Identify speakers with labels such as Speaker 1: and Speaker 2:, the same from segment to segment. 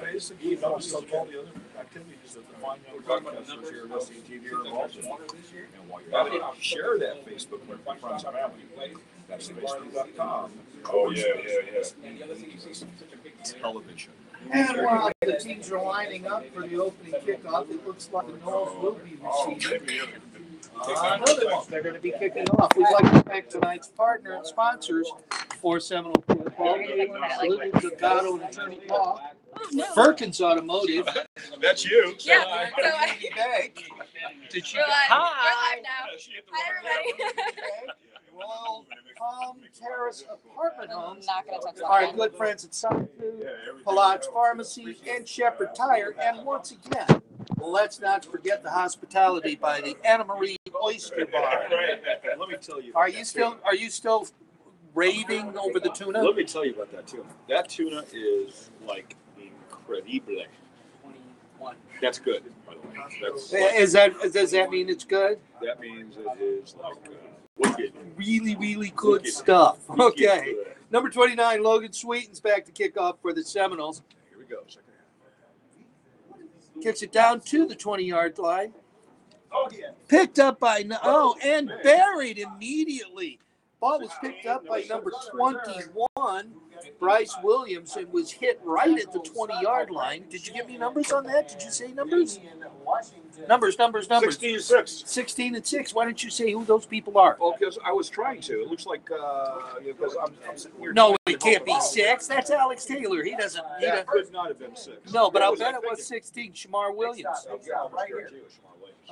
Speaker 1: Basically, all the other activities that the fine young broadcasters here at SCTV are involved in. And while you're at it, share that Facebook with your friends and family. That's Facebook.com. Oh, yeah. Television.
Speaker 2: And while the teams are lining up for the opening kickoff, it looks like the Knowles will be receiving another one. They're going to be kicking off. We'd like to thank tonight's partner and sponsors for Seminole Football. Living Ducato and Attorney Paul. Firkins Automotive.
Speaker 1: That's you.
Speaker 3: Yeah.
Speaker 2: Did she?
Speaker 3: We're live.
Speaker 2: Hi.
Speaker 3: We're live now. Hi, everybody.
Speaker 2: Royal Palm Terrace Apartment Homes.
Speaker 3: Not going to touch that.
Speaker 2: Our good friends at Sun Food, Palage Pharmacy, and Shepherd Tire. And once again, let's not forget the hospitality by the Anna Marie Oyster Bar.
Speaker 1: Let me tell you.
Speaker 2: Are you still raving over the tuna?
Speaker 1: Let me tell you about that tuna. That tuna is like incredible. That's good, by the way.
Speaker 2: Does that mean it's good?
Speaker 1: That means it is like wicked.
Speaker 2: Really, really good stuff. Okay. Number 29, Logan Sweeten's back to kick off for the Seminoles.
Speaker 1: Here we go. Second half.
Speaker 2: Kicks it down to the 20-yard line.
Speaker 1: Oh, yeah.
Speaker 2: Picked up by, and buried immediately. Ball was picked up by number 21, Bryce Williams, and was hit right at the 20-yard line. Did you give me numbers on that? Did you say numbers? Numbers.
Speaker 1: 16-6.
Speaker 2: 16-6. Why don't you say who those people are?
Speaker 1: Well, because I was trying to. It looks like because I'm sitting here.
Speaker 2: No, it can't be 6. That's Alex Taylor. He doesn't.
Speaker 1: That could not have been 6.
Speaker 2: No, but I'll bet it was 16. Shamar Williams.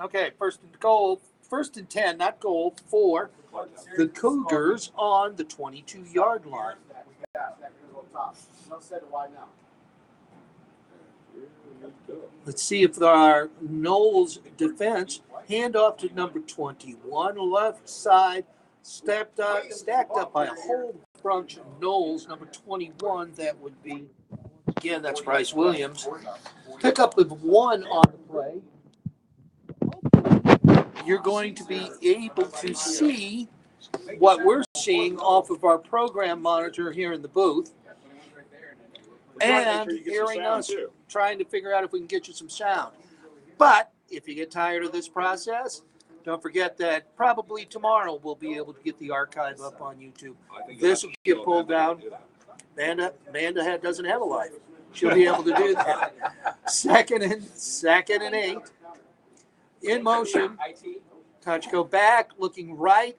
Speaker 2: Okay, first and 10, not goal, for the Cougars on the 22-yard line. Let's see if our Knowles defense handoff to number 21, left side, stacked up by a whole bunch of Knowles. Number 21, that would be, again, that's Bryce Williams. Pick up with 1 on the play. You're going to be able to see what we're seeing off of our program monitor here in the booth, and hearing us trying to figure out if we can get you some sound. But if you get tired of this process, don't forget that probably tomorrow we'll be able to get the archive up on YouTube. This will get pulled down. Amanda doesn't have a life. She'll be able to do that. Second and 8. In motion. Conchko back, looking right.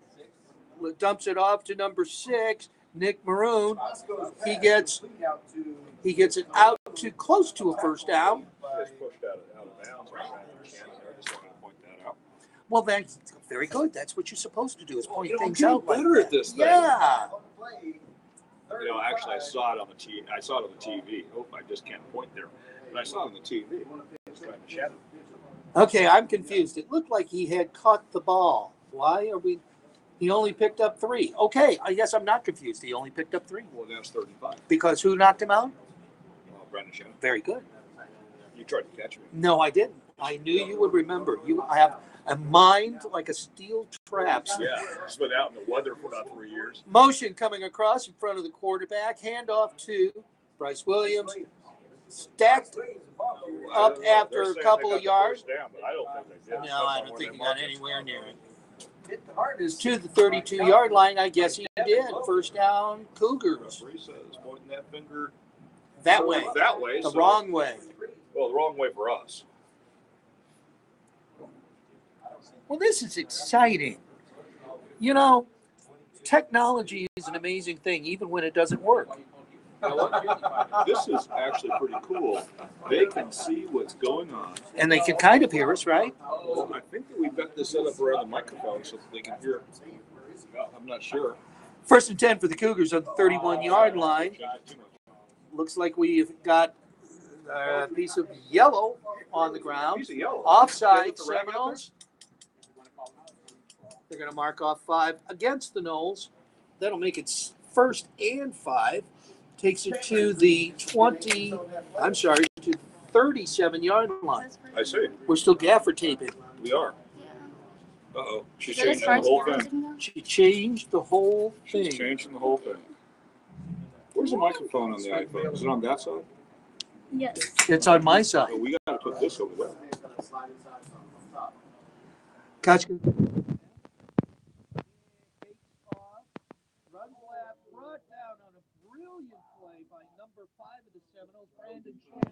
Speaker 2: Dumps it off to number 6, Nick Maroon. He gets it out to close to a first down. Well, that's very good. That's what you're supposed to do, is point things out.
Speaker 1: Better at this thing.
Speaker 2: Yeah.
Speaker 1: Actually, I saw it on the TV. Oh, I just can't point there. But I saw it on the TV.
Speaker 2: Okay, I'm confused. It looked like he had caught the ball. Why are we? He only picked up 3. Okay, I guess I'm not confused. He only picked up 3.
Speaker 1: Well, that's 35.
Speaker 2: Because who knocked him out?
Speaker 1: Brandon Shannon.
Speaker 2: Very good.
Speaker 1: You tried to catch me.
Speaker 2: No, I didn't. I knew you would remember. You have a mind like a steel trap.
Speaker 1: Yeah, it's been out in the weather for about 3 years.
Speaker 2: Motion coming across in front of the quarterback. Handoff to Bryce Williams. Stacked up after a couple of yards.
Speaker 1: Down, but I don't think they did.
Speaker 2: No, I don't think he got anywhere near it. To the 32-yard line, I guess he did. First down, Cougars.
Speaker 1: Pointing that finger
Speaker 2: that way. The wrong way.
Speaker 1: Well, the wrong way for us.
Speaker 2: Well, this is exciting. You know, technology is an amazing thing, even when it doesn't work.
Speaker 1: You know what? This is actually pretty cool. They can see what's going on.
Speaker 2: And they can kind of hear us, right?
Speaker 1: Well, I think that we've got this set up around the microphone so that they can hear. I'm not sure.
Speaker 2: First and 10 for the Cougars on the 31-yard line. Looks like we've got a piece of yellow on the ground. Offside Seminoles. They're going to mark off 5 against the Knowles. That'll make it first and 5. Takes it to the 37-yard line.
Speaker 1: I see.
Speaker 2: We're still gaffer taping.
Speaker 1: We are. Uh-oh. She changed the whole thing.
Speaker 2: She changed the whole thing.
Speaker 1: She's changing the whole thing. Where's the microphone on the iPhone? Is it on that side?
Speaker 3: Yes.
Speaker 2: It's on my side.
Speaker 1: Oh, we got to put this over there.
Speaker 2: Catch. Run left, brought down on a brilliant play by number 5 of the Seminoles, Brandon Chan.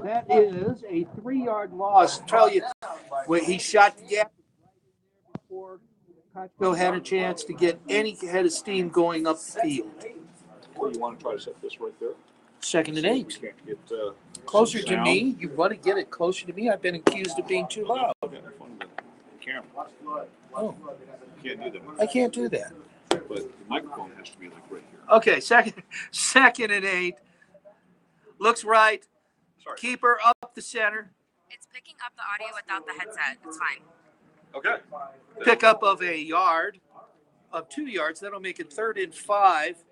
Speaker 2: That is a 3-yard loss. Tell you, when he shot the gap before Cotchville had a chance to get any head of steam going up the field.
Speaker 1: Or you want to try to set this right there?
Speaker 2: 2nd and 8.
Speaker 1: Can't get
Speaker 2: Closer to me. You want to get it closer to me. I've been accused of being too loud.
Speaker 1: Camera.
Speaker 2: Oh,
Speaker 1: You can't do that.
Speaker 2: I can't do that.
Speaker 1: But the microphone has to be like right here.
Speaker 2: Okay, second and 8. Looks right.
Speaker 1: Sorry.
Speaker 2: Keeper up the center.
Speaker 3: It's picking up the audio without the headset. It's fine.
Speaker 1: Okay.
Speaker 2: Pickup of a yard, of 2 yards. That'll make it 3rd and 5.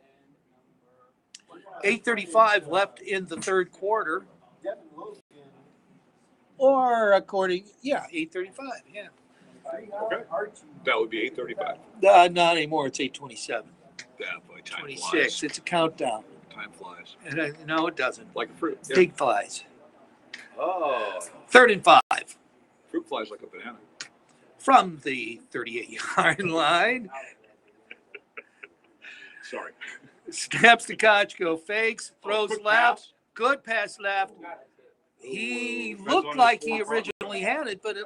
Speaker 2: 8:35 left in the third quarter. Or 8:35. Yeah.
Speaker 1: Okay. That would be 8:35.
Speaker 2: Not anymore. It's 8:27.
Speaker 1: Yeah, boy, time
Speaker 2: 26.
Speaker 1: flies.
Speaker 2: It's a countdown.
Speaker 1: Time flies.
Speaker 2: And, no, it doesn't.
Speaker 1: Like a fruit. Yeah.
Speaker 2: Pig flies.
Speaker 1: Oh.
Speaker 2: 3rd and 5.
Speaker 1: Fruit flies like a banana.
Speaker 2: From the 38-yard line.
Speaker 1: Sorry.
Speaker 2: Snaps to Kochko, fakes, throws
Speaker 1: Quick
Speaker 2: left,
Speaker 1: pass.
Speaker 2: good pass left. He
Speaker 1: Depends
Speaker 2: looked
Speaker 1: on
Speaker 2: like
Speaker 1: his
Speaker 2: he
Speaker 1: form.
Speaker 2: originally had it, but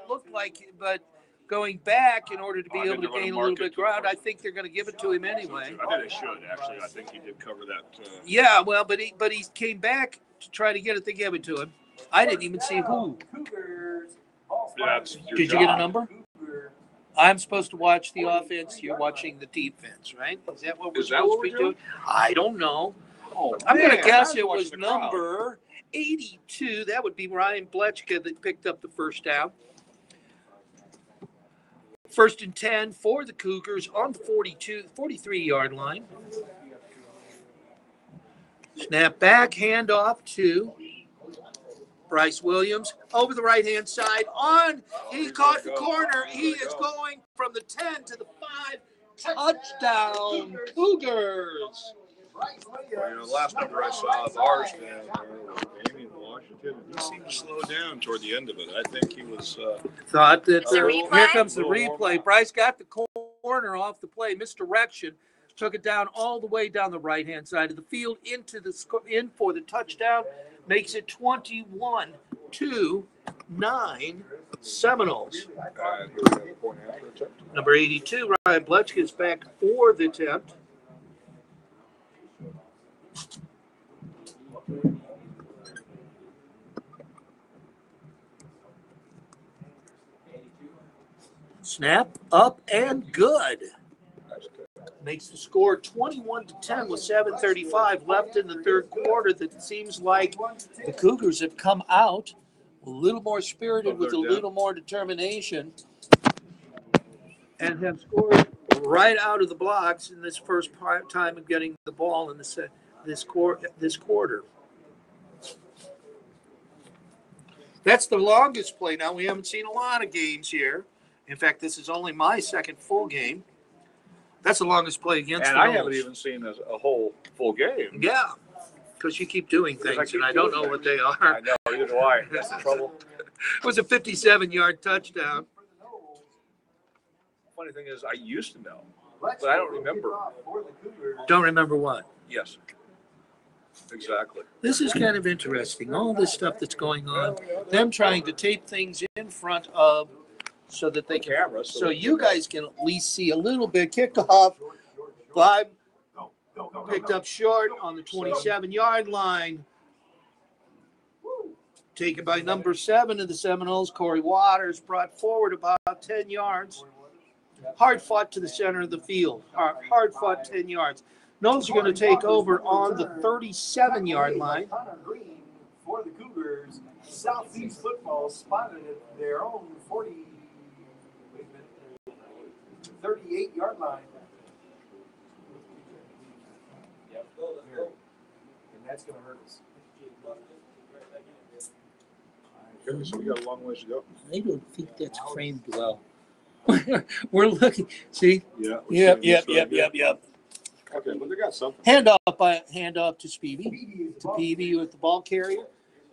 Speaker 2: going back in order to be
Speaker 1: I think
Speaker 2: able to
Speaker 1: they wanna
Speaker 2: gain a
Speaker 1: mark
Speaker 2: little
Speaker 1: it
Speaker 2: bit
Speaker 1: to
Speaker 2: ground,
Speaker 1: the
Speaker 2: I think they're going to give it to him anyway.
Speaker 1: I think they should, actually. I think he did cover that.
Speaker 2: Yeah, well, but he came back to try to get it. They gave it to him. I didn't even see who.
Speaker 1: That's your
Speaker 2: Did you get a number? I'm supposed to watch the offense. You're watching the defense, right? Is that what we're
Speaker 1: Is that
Speaker 2: supposed
Speaker 1: what
Speaker 2: to be
Speaker 1: we're
Speaker 2: doing? I don't know.
Speaker 1: Oh,
Speaker 2: I'm going to
Speaker 1: man,
Speaker 2: guess
Speaker 1: I
Speaker 2: it
Speaker 1: watching
Speaker 2: was
Speaker 1: the crowd.
Speaker 2: number 82. That would be Ryan Bletchka that picked up the first down. 1st and 10 for the Cougars on the 43-yard line. Snap back, handoff to Bryce Williams over the right-hand side. He caught the corner. He is going from the 10 to the 5. Touchdown, Cougars.
Speaker 1: Well, the last number I saw of ours down there was Damien Washington. He seemed to slow down toward the end of it. I think he was.
Speaker 2: Thought that
Speaker 3: The replay?
Speaker 2: here comes the replay. Bryce got the corner off the play, misdirection, took it down all the way down the right-hand side of the field in for the touchdown, makes it 21-9 Seminoles. Number 82, Ryan Bletchka is back for the attempt. Snap up and good. Makes the score 21-10 with 7:35 left in the third quarter. That seems like the Cougars have come out a little more spirited with a little more determination and have scored right out of the blocks in this first time of getting the ball in this quarter. That's the longest play. Now, we haven't seen a lot of games here. In fact, this is only my second full game. That's the longest play against
Speaker 1: And
Speaker 2: the
Speaker 1: I
Speaker 2: Knowles.
Speaker 1: haven't even seen a whole full game.
Speaker 2: Yeah, because you keep doing things, and I don't know what they are.
Speaker 1: I know, either do I. That's the trouble.
Speaker 2: It was a 57-yard touchdown.
Speaker 1: Funny thing is, I used to know, but I don't remember.
Speaker 2: Don't remember what.
Speaker 1: Yes. Exactly.
Speaker 2: This is kind of interesting. All this stuff that's going on, them trying to tape things in front of so that they can, so you guys can at least see a little bit. Kickoff, 5 picked up short on the 27-yard line. Taken by number 7 of the Seminoles, Corey Waters, brought forward about 10 yards. Hard fought to the center of the field. Hard fought 10 yards. Knowles are going to take over on the 37-yard line.
Speaker 4: For the Cougars, Southeast football spotted at their own 38-yard line. And that's going to hurt us.
Speaker 1: So we got a long ways to go.
Speaker 2: I don't think that's framed well. We're looking. See?
Speaker 1: Yeah.
Speaker 2: Yep.
Speaker 1: Okay, but they got something.
Speaker 2: Hand off to Peavy. To Peavy with the ball carrier.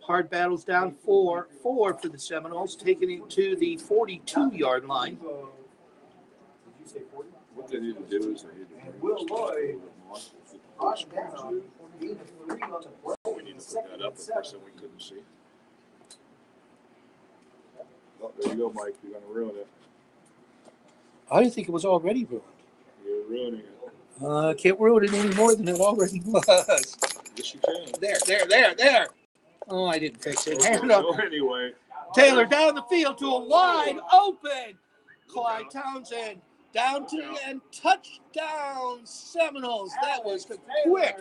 Speaker 2: Hard battles down 4 for the Seminoles, taking it to the 42-yard line.
Speaker 1: What they need to do is they need to
Speaker 4: Will Lloyd
Speaker 1: we need to put that up there so we couldn't see. Oh, there you go, Mike. You're going to ruin it.
Speaker 2: I think it was already ruined.
Speaker 1: You're ruining it.
Speaker 2: Can't ruin it any more than it already was.
Speaker 1: Yes, you can.
Speaker 2: There. Oh, I didn't fix it. Hand up.
Speaker 1: So anyway,
Speaker 2: Taylor down the field to a wide open Clyde Townsend. Down to the end. Touchdown, Seminoles. That was a quick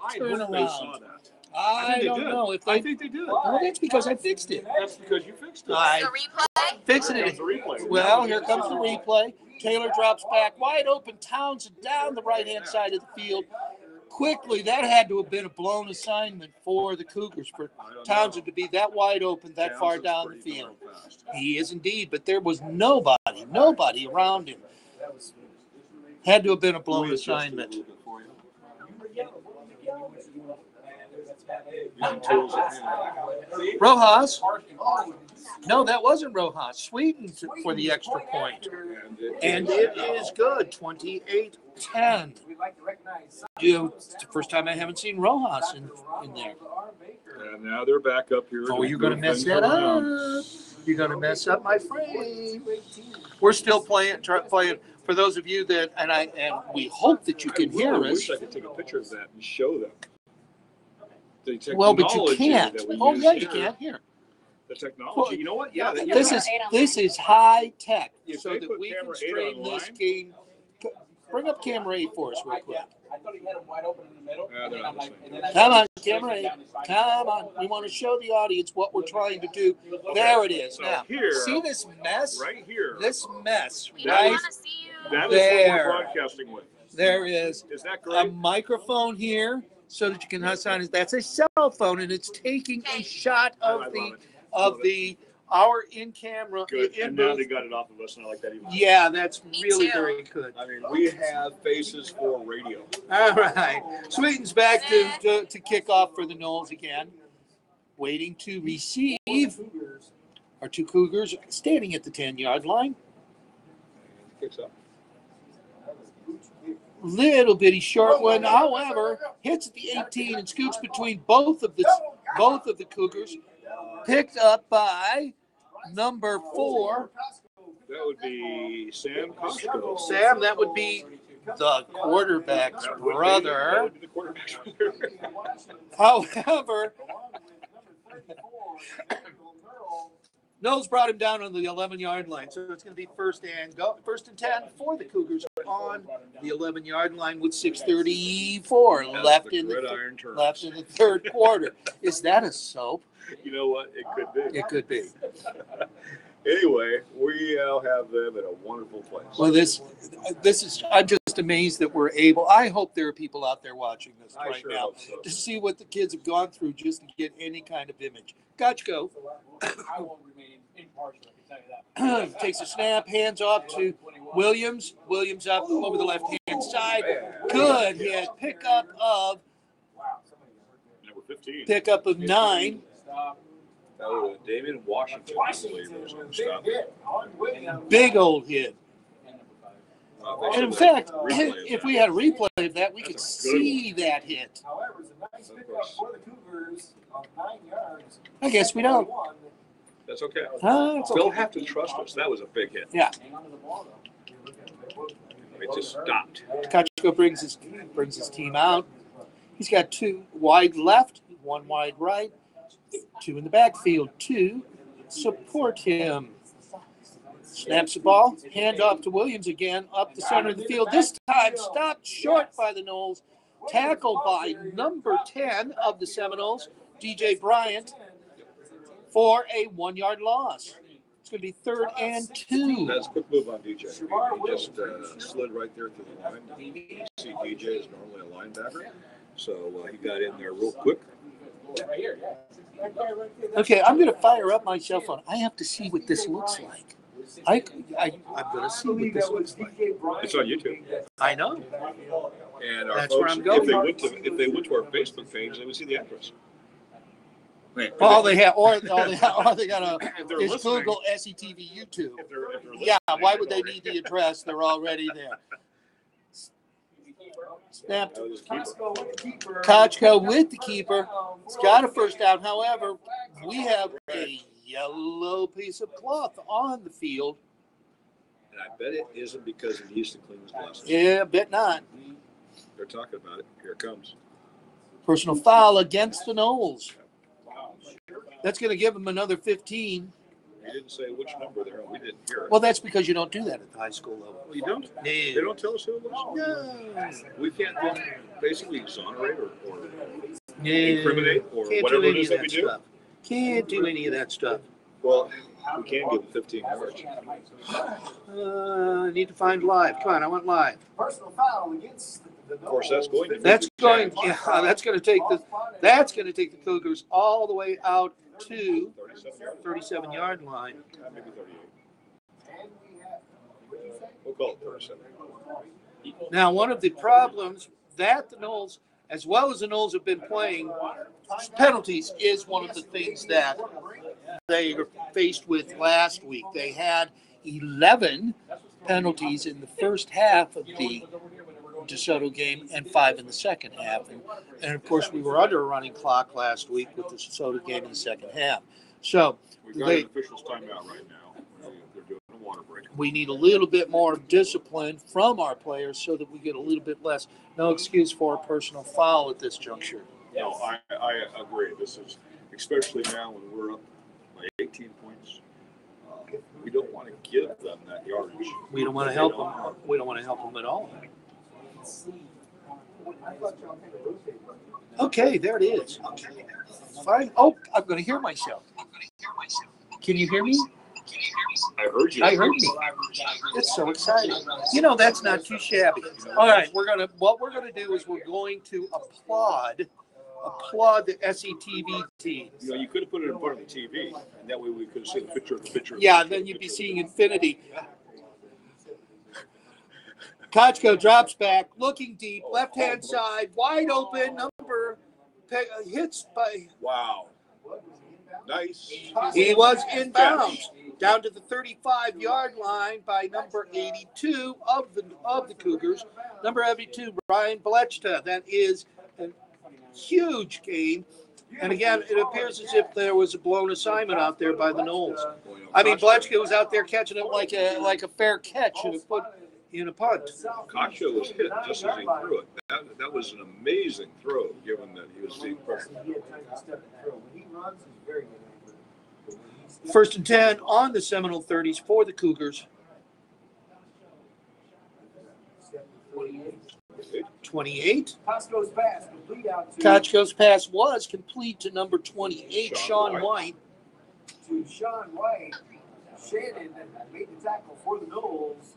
Speaker 1: I hope they saw
Speaker 2: turnaround.
Speaker 1: that.
Speaker 2: I don't know if
Speaker 1: I
Speaker 2: they.
Speaker 1: think they did.
Speaker 2: Oh, that's because I fixed it.
Speaker 1: That's because you fixed it.
Speaker 2: I
Speaker 3: The replay?
Speaker 2: fixing
Speaker 1: Here
Speaker 2: it.
Speaker 1: comes the replay.
Speaker 2: Well, here comes the replay. Taylor drops back, wide open. Townsend down the right-hand side of the field. Quickly, that had to have been a blown assignment for the Cougars, for Townsend to be that wide open, that far down the field. He is indeed, but there was nobody around him. Had to have been a blown assignment. Rojas? No, that wasn't Rojas. Sweden for the extra point. And it is good, 28-10. It's the first time I haven't seen Rojas in there.
Speaker 1: And now they're back up here.
Speaker 2: Oh, you're going to mess that up. You're going to mess up my frame. We're still playing. For those of you that, and we hope that you can hear
Speaker 1: I
Speaker 2: us.
Speaker 1: wish I could take a picture of that and show them. The
Speaker 2: Well, but you
Speaker 1: technology
Speaker 2: can't.
Speaker 1: that we
Speaker 2: Oh,
Speaker 1: use
Speaker 2: yeah, you
Speaker 1: here,
Speaker 2: can't hear.
Speaker 1: The technology. You know what? Yeah.
Speaker 2: This is high tech,
Speaker 1: If
Speaker 2: so
Speaker 1: they
Speaker 2: that
Speaker 1: put
Speaker 2: we can
Speaker 1: camera 8
Speaker 2: stream this
Speaker 1: online-
Speaker 2: game. Bring up camera 8 for us real quick.
Speaker 5: I thought he had him wide open in the middle.
Speaker 1: Yeah, they're
Speaker 5: and I'm
Speaker 1: not
Speaker 5: like,
Speaker 1: listening.
Speaker 5: and then I-
Speaker 2: Come on, camera 8. Come on. We want to show the audience what we're trying to do. There it is.
Speaker 1: So
Speaker 2: Now,
Speaker 1: here,
Speaker 2: see this mess?
Speaker 1: right here.
Speaker 2: This mess,
Speaker 3: We don't
Speaker 2: right?
Speaker 3: want to see you.
Speaker 1: That is what
Speaker 2: There.
Speaker 1: we're broadcasting with.
Speaker 2: There is
Speaker 1: Is that
Speaker 2: a
Speaker 1: great?
Speaker 2: microphone here so that you can sign it. That's a cell phone, and it's taking a shot
Speaker 1: I love it.
Speaker 2: our in camera.
Speaker 1: Good.
Speaker 2: in
Speaker 1: And now
Speaker 2: booth.
Speaker 1: they got it off of us, and I like that even.
Speaker 2: Yeah, that's
Speaker 3: Me
Speaker 2: really
Speaker 3: too.
Speaker 2: very good.
Speaker 1: I mean, we have faces for radio.
Speaker 2: All right. Sweeten's back to kick off for the Knowles again. Waiting to receive our two Cougars standing at the 10-yard line.
Speaker 1: Kicks up.
Speaker 2: Little bitty short one, however, hits at the 18 and scoots between both of the Cougars. Picked up by number 4.
Speaker 1: That would be Sam Koshko.
Speaker 2: Sam, that would be the quarterback's
Speaker 1: That would be-
Speaker 2: brother.
Speaker 1: That would be the quarterback's brother.
Speaker 2: However, Knowles brought him down on the 11-yard line, so it's going to be first and 10 for the Cougars on the 11-yard line with 6:34
Speaker 1: That's
Speaker 2: left
Speaker 1: the
Speaker 2: in
Speaker 1: gridiron terms.
Speaker 2: the third quarter. Is that a soap?
Speaker 1: You know what? It could be.
Speaker 2: It could be.
Speaker 1: Anyway, we now have them at a wonderful place.
Speaker 2: Well, this is. I'm just amazed that we're able. I hope there are people out there watching this
Speaker 1: I
Speaker 2: right
Speaker 1: sure
Speaker 2: now
Speaker 1: hope so.
Speaker 2: to see what the kids have gone through just to get any kind of image. Gotcha. Go.
Speaker 5: I won't remain impartial, I can tell you that.
Speaker 2: Takes a snap, hands off to Williams. Williams up over the left-hand side. Good hit. Pickup of
Speaker 1: Number 15.
Speaker 2: 9.
Speaker 1: That was David Washington, I believe, was on the stop.
Speaker 2: Big old hit.
Speaker 1: They
Speaker 2: And in
Speaker 1: should
Speaker 2: fact,
Speaker 1: replay of
Speaker 2: if
Speaker 1: that.
Speaker 2: we had a replay of that, we could
Speaker 1: That's a good
Speaker 2: see that hit.
Speaker 4: However, it's a nice pickup for the Cougars of 9 yards.
Speaker 2: I guess we don't.
Speaker 1: That's okay.
Speaker 2: It's
Speaker 1: They'll
Speaker 2: okay.
Speaker 1: have to trust us. That was a big hit.
Speaker 2: Yeah.
Speaker 1: It just stopped.
Speaker 2: Kachko brings his team out. He's got 2 wide left, 1 wide right, 2 in the backfield, 2 support him. Snaps the ball, hand off to Williams again, up the center of the field. This time stopped short by the Knowles. Tackled by number 10 of the Seminoles, DJ Bryant, for a 1-yard loss. It's going to be 3rd and 2.
Speaker 1: That's a quick move on DJ. He just slid right there through the line. You see DJ is normally a linebacker, so he got in there real quick.
Speaker 2: Okay, I'm going to fire up my cell phone. I have to see what this looks like. I'm going to see what this looks like.
Speaker 1: It's on YouTube.
Speaker 2: I know.
Speaker 1: And our
Speaker 2: That's where
Speaker 1: folks,
Speaker 2: I'm going.
Speaker 1: if they went to our Facebook page, they would see the address.
Speaker 2: All they have, or all they got
Speaker 1: If they're
Speaker 2: is
Speaker 1: listening-
Speaker 2: Google SETV YouTube.
Speaker 1: If they're
Speaker 2: Yeah,
Speaker 1: listening,
Speaker 2: why would they need the address? They're already there. Snapped.
Speaker 1: That was keeper.
Speaker 4: Costco with the keeper.
Speaker 2: Kochko with the keeper. It's got a first down. However, we have a yellow piece of cloth on the field.
Speaker 1: And I bet it isn't because he used to clean his glasses.
Speaker 2: Yeah, bet not.
Speaker 1: They're talking about it. Here it comes.
Speaker 2: Personal foul against the Knowles. That's going to give them another 15.
Speaker 1: He didn't say which number they're on. We didn't hear it.
Speaker 2: Well, that's because you don't do that at the high school level.
Speaker 1: Well, you don't? They don't tell us who it was?
Speaker 2: No.
Speaker 1: We can't basically exonerate or
Speaker 2: Yeah.
Speaker 1: incriminate or
Speaker 2: Can't
Speaker 1: whatever
Speaker 2: do
Speaker 1: it
Speaker 2: any
Speaker 1: is
Speaker 2: of
Speaker 1: that
Speaker 2: that
Speaker 1: we do?
Speaker 2: stuff. Can't do any of that stuff.
Speaker 1: Well, we can give them 15 yards.
Speaker 2: I need to find live. Come on, I want live.
Speaker 4: Personal foul against the
Speaker 1: Of course, that's going to be
Speaker 2: That's
Speaker 1: the
Speaker 2: going.
Speaker 1: chance.
Speaker 2: Yeah, that's going to take the. That's going to take the Cougars all the way out to
Speaker 1: 37 yards.
Speaker 2: 37-yard line.
Speaker 1: Maybe 38. We'll call it 37.
Speaker 2: Now, one of the problems that the Knowles, as well as the Knowles, have been playing penalties is one of the things that they were faced with last week. They had 11 penalties in the first half of the DeSoto game and 5 in the second half. And of course, we were under a running clock last week with the DeSoto game in the second half. So
Speaker 1: We've got an official's timeout right now. They're doing a water break.
Speaker 2: we need a little bit more discipline from our players so that we get a little bit less. No excuse for a personal foul at this juncture.
Speaker 1: No, I agree. This is, especially now when we're up by 18 points, we don't want to give them that yardage.
Speaker 2: We don't want to help them. We don't want to help them at all. Okay, there it is. Fine. Oh, I'm going to hear myself. Can you hear me?
Speaker 1: I heard you.
Speaker 2: I heard me. It's so exciting. You know, that's not too shabby. All right, what we're gonna do is we're going to applaud the SETV team.
Speaker 1: You know, you could have put it in front of the TV, and that way we could have seen the picture of the picture.
Speaker 2: Yeah, then you'd be seeing infinity. Kochko drops back, looking deep, left-hand side, wide open, hits by.
Speaker 1: Wow. Nice.
Speaker 2: He was inbounds down to the 35-yard line by number 82 of the Cougars. Number 82, Brian Blechta. That is a huge gain. And again, it appears as if there was a blown assignment out there by the Knowles. I mean, Blechta was out there catching it like a fair catch and put in a punt.
Speaker 1: Kocho was hit just as he threw it. That was an amazing throw, given that he was being pressured.
Speaker 2: First and 10 on the Seminole 30s for the Cougars. 28.
Speaker 4: Costco's pass complete out to
Speaker 2: Kochko's pass was complete to number 28, Sean White.
Speaker 4: Sean White. Shannon made the tackle for the Knowles.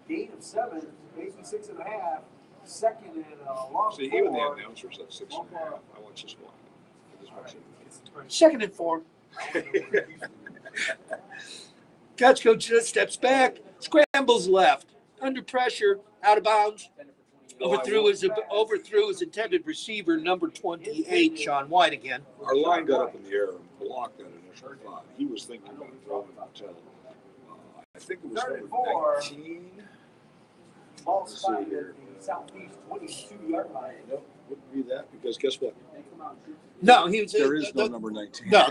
Speaker 4: Gain of 7, basically 6.5. Second and a long
Speaker 1: See, even the
Speaker 4: 4.
Speaker 1: announcers said 6.5. I want just one. I just want to see.
Speaker 2: Second and 4. Kochko just steps back, scrambles left, under pressure, out of bounds. Overthrew his intended receiver, number 28, Sean White again.
Speaker 1: Our line got up in the air and blocked that initial thought. He was thinking about throwing it until I think it was
Speaker 4: Third and
Speaker 1: number
Speaker 4: 4.
Speaker 1: 19.
Speaker 4: Ball spotted at the southeast 22-yard line.
Speaker 1: Nope, wouldn't be that because guess what?
Speaker 2: No, he was.
Speaker 1: There is no number 19.
Speaker 2: No,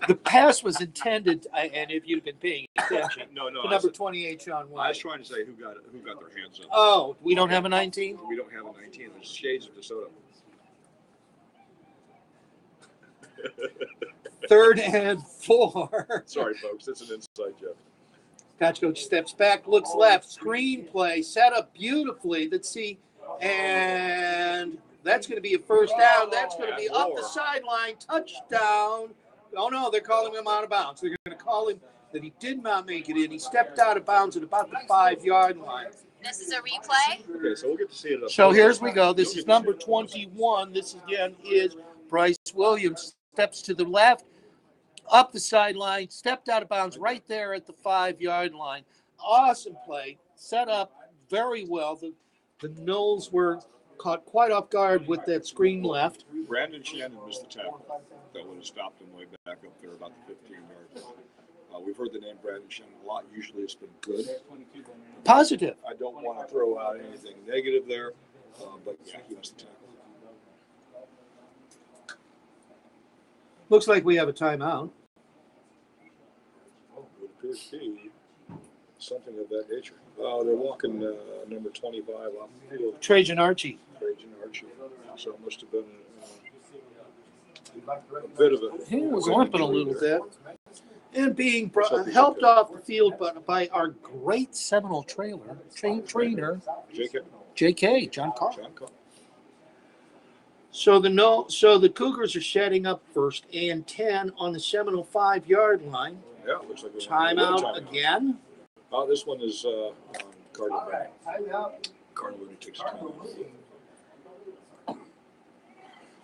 Speaker 2: the pass was intended, and if you'd been paying attention,
Speaker 1: No,
Speaker 2: to number 28, Sean
Speaker 1: I was
Speaker 2: White.
Speaker 1: trying to say who got their hands up.
Speaker 2: Oh, we don't have a 19?
Speaker 1: We don't have a 19. There's shades of DeSoto.
Speaker 2: Third and 4.
Speaker 1: Sorry, folks. That's an inside joke.
Speaker 2: Kochko steps back, looks left, screen play, set up beautifully. Let's see, and that's going to be a first down. That's going to be up the sideline, touchdown. Oh, no, they're calling him out of bounds. They're going to call him that he did not make it in. He stepped out of bounds at about the 5-yard line.
Speaker 3: This is a replay.
Speaker 1: Okay, so we'll get to see it up.
Speaker 2: So here's we go. This is number 21. This again is Bryce Williams. Steps to the left, up the sideline, stepped out of bounds right there at the 5-yard line. Awesome play, set up very well. The Knolls were caught quite off guard with that screen left.
Speaker 1: Brandon Shannon missed the tackle. That would have stopped him way back up there about the 15-yard line. We've heard the name Brandon Shannon a lot. Usually it's been good.
Speaker 2: Positive.
Speaker 1: I don't want to throw out anything negative there, but yeah, he missed the tackle.
Speaker 2: Looks like we have a timeout.
Speaker 1: It appears to be something of that nature. They're walking number 25 off the field.
Speaker 2: Trajan Archie.
Speaker 1: Trajan Archie. So it must have been a bit of a.
Speaker 2: He was limping a little bit. And being helped off the field by our great Seminole trainer, JK, John Carr. So the Cougars are setting up 1st and 10 on the Seminole 5-yard line.
Speaker 1: Yeah, it looks like
Speaker 2: timeout again.
Speaker 1: This one is Cardinal Mooney. Cardinal Mooney takes a timeout.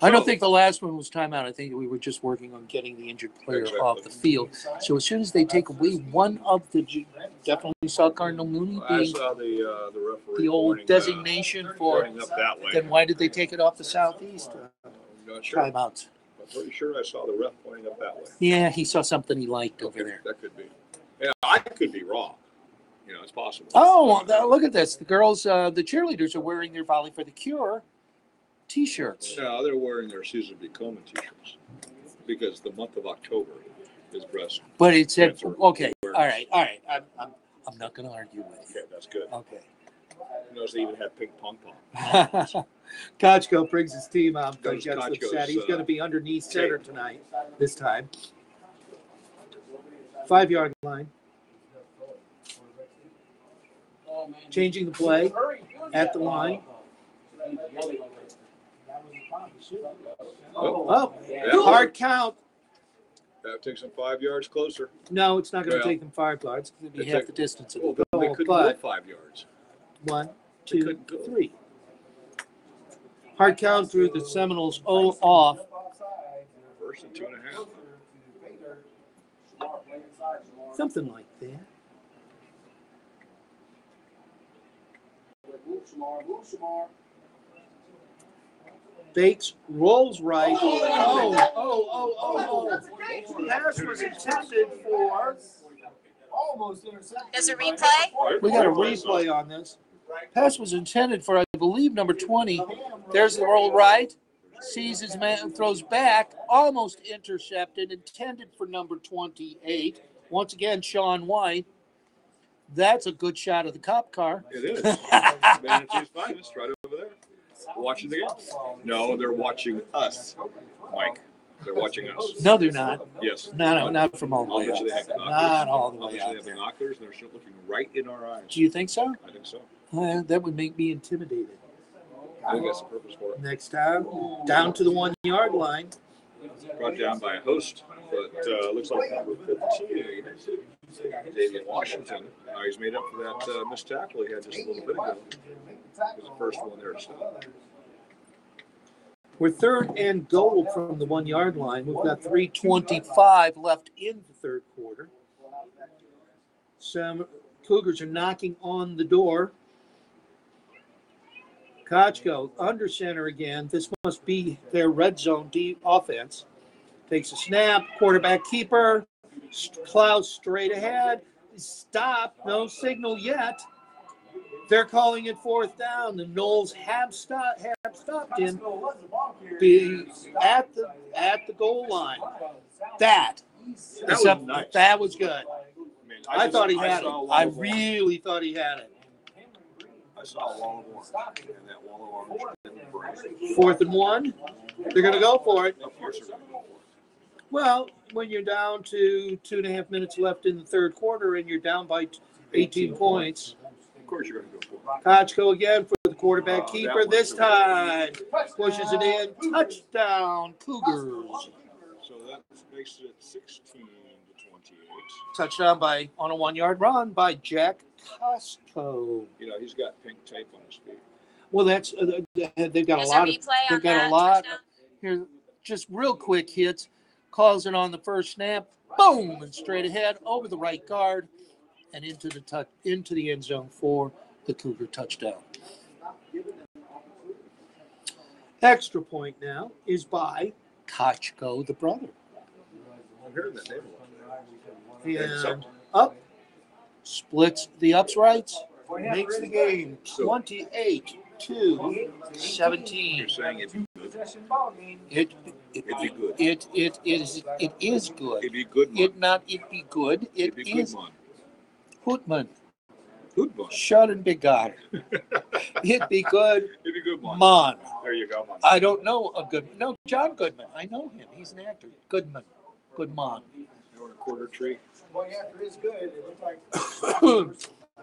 Speaker 2: I don't think the last one was timeout. I think we were just working on getting the injured player off the field. So as soon as they take away one of the, definitely saw Cardinal Mooney being
Speaker 1: the referee
Speaker 2: the old designation for.
Speaker 1: up that way.
Speaker 2: Then why did they take it off the southeast
Speaker 1: Not sure.
Speaker 2: timeouts?
Speaker 1: I'm pretty sure I saw the ref pointing up that way.
Speaker 2: Yeah, he saw something he liked over there.
Speaker 1: That could be. Yeah, I could be wrong. It's possible.
Speaker 2: Oh, look at this. The girls, the cheerleaders are wearing their Volley for the Cure T-shirts.
Speaker 1: No, they're wearing their Susan B. Komen T-shirts because the month of October is breast.
Speaker 2: But it said,
Speaker 1: cancer
Speaker 2: okay,
Speaker 1: awareness.
Speaker 2: all right. I'm not going to argue with you.
Speaker 1: Okay, that's good.
Speaker 2: Okay.
Speaker 1: You notice they even have pink pong pong.
Speaker 2: Kochko brings his team out.
Speaker 1: Goes
Speaker 2: Gets
Speaker 1: Kochko's,
Speaker 2: upset. He's going to be underneath center tonight, this time. 5-yard line. Changing the play at the line. Hard count.
Speaker 1: That takes them 5 yards closer.
Speaker 2: No, it's not going to
Speaker 1: Yeah.
Speaker 2: take them 5 yards. It's going to be
Speaker 1: It
Speaker 2: half
Speaker 1: took-
Speaker 2: the distance.
Speaker 1: Well, they couldn't go 5 yards.
Speaker 2: 1,
Speaker 1: They
Speaker 2: 2,
Speaker 1: couldn't go.
Speaker 2: 3. Hard count through the Seminoles off.
Speaker 1: 1st and 2.5.
Speaker 2: Something like that. Bakes, rolls right. Oh. Pass was intended for.
Speaker 4: Almost intercepted.
Speaker 3: There's a replay.
Speaker 2: We got a replay on this. Pass was intended for, I believe, number 20. There's the roll right. Sees his man, throws back, almost intercepted, intended for number 28. Once again, Sean White. That's a good shot of the cop car.
Speaker 1: It is. Manatee's finest, right over there. Watching the game. No, they're watching us, Mike. They're watching us.
Speaker 2: No, they're not.
Speaker 1: Yes.
Speaker 2: No, not from all the
Speaker 1: I'll
Speaker 2: way
Speaker 1: bet
Speaker 2: up.
Speaker 1: you they have binoculars.
Speaker 2: Not all the
Speaker 1: I'll
Speaker 2: way
Speaker 1: bet you they
Speaker 2: out
Speaker 1: have
Speaker 2: there.
Speaker 1: binoculars, and they're looking right in our eyes.
Speaker 2: Do you think so?
Speaker 1: I think so.
Speaker 2: That would make me intimidated.
Speaker 1: I think that's the purpose for it.
Speaker 2: Next time, down to the 1-yard line.
Speaker 1: Brought down by a host, but looks like number 15, Davian Washington. He's made up for that missed tackle he had just a little bit ago. He was the first one there to stop.
Speaker 2: We're 3rd and goal from the 1-yard line. We've got 3:25 left in the third quarter. Some Cougars are knocking on the door. Kochko under center again. This must be their red zone deep offense. Takes a snap. Quarterback keeper. Plows straight ahead. Stop. No signal yet. They're calling it 4th down. The Knolls have stopped him at the goal line. That
Speaker 1: was nice.
Speaker 2: That was good. I thought he had it.
Speaker 1: saw a wall
Speaker 2: I
Speaker 1: of orange.
Speaker 2: really thought he had it.
Speaker 1: I saw a wall of orange, and that wall of orange didn't break.
Speaker 2: 4th and 1. They're going to go for it.
Speaker 1: Of course they're going to go for it.
Speaker 2: Well, when you're down to 2.5 minutes left in the third quarter and you're down by 18 points,
Speaker 1: Of course you're going to go for it.
Speaker 2: Kochko again for the quarterback
Speaker 1: That
Speaker 2: keeper.
Speaker 1: was
Speaker 2: This
Speaker 1: terrific.
Speaker 2: time pushes it in. Touchdown, Cougars.
Speaker 1: So that makes it 16 to 28.
Speaker 2: Touchdown on a 1-yard run by Jack Costco.
Speaker 1: He's got pink tape on his feet.
Speaker 2: Well, that's they've got
Speaker 3: There's
Speaker 2: a lot
Speaker 3: a
Speaker 2: of
Speaker 3: replay
Speaker 2: they've
Speaker 3: on
Speaker 2: got
Speaker 3: that
Speaker 2: a lot
Speaker 3: touchdown.
Speaker 2: here. Just real quick hits. Calls it on the first snap. Boom, and straight ahead over the right guard and into the end zone for the Cougar touchdown. Extra point now is by Kochko, the brother.
Speaker 1: I'm hearing that name a lot.
Speaker 2: And up, splits the uprights, makes the game 28-17.
Speaker 1: You're saying it'd be good.
Speaker 2: It
Speaker 1: It'd be good.
Speaker 2: it is good.
Speaker 1: It'd be good.
Speaker 2: It not it be good.
Speaker 1: It'd be
Speaker 2: Is
Speaker 1: good, man.
Speaker 2: Hootman.
Speaker 1: Good man.
Speaker 2: Shut and be God. It'd be good.
Speaker 1: It'd be good, man.
Speaker 2: Man.
Speaker 1: There you go, man.
Speaker 2: I don't know a good. No, John Goodman. I know him. He's an actor. Goodman. Good man.
Speaker 1: Or a quarter tree.
Speaker 4: Well, yeah, it is good. It looked like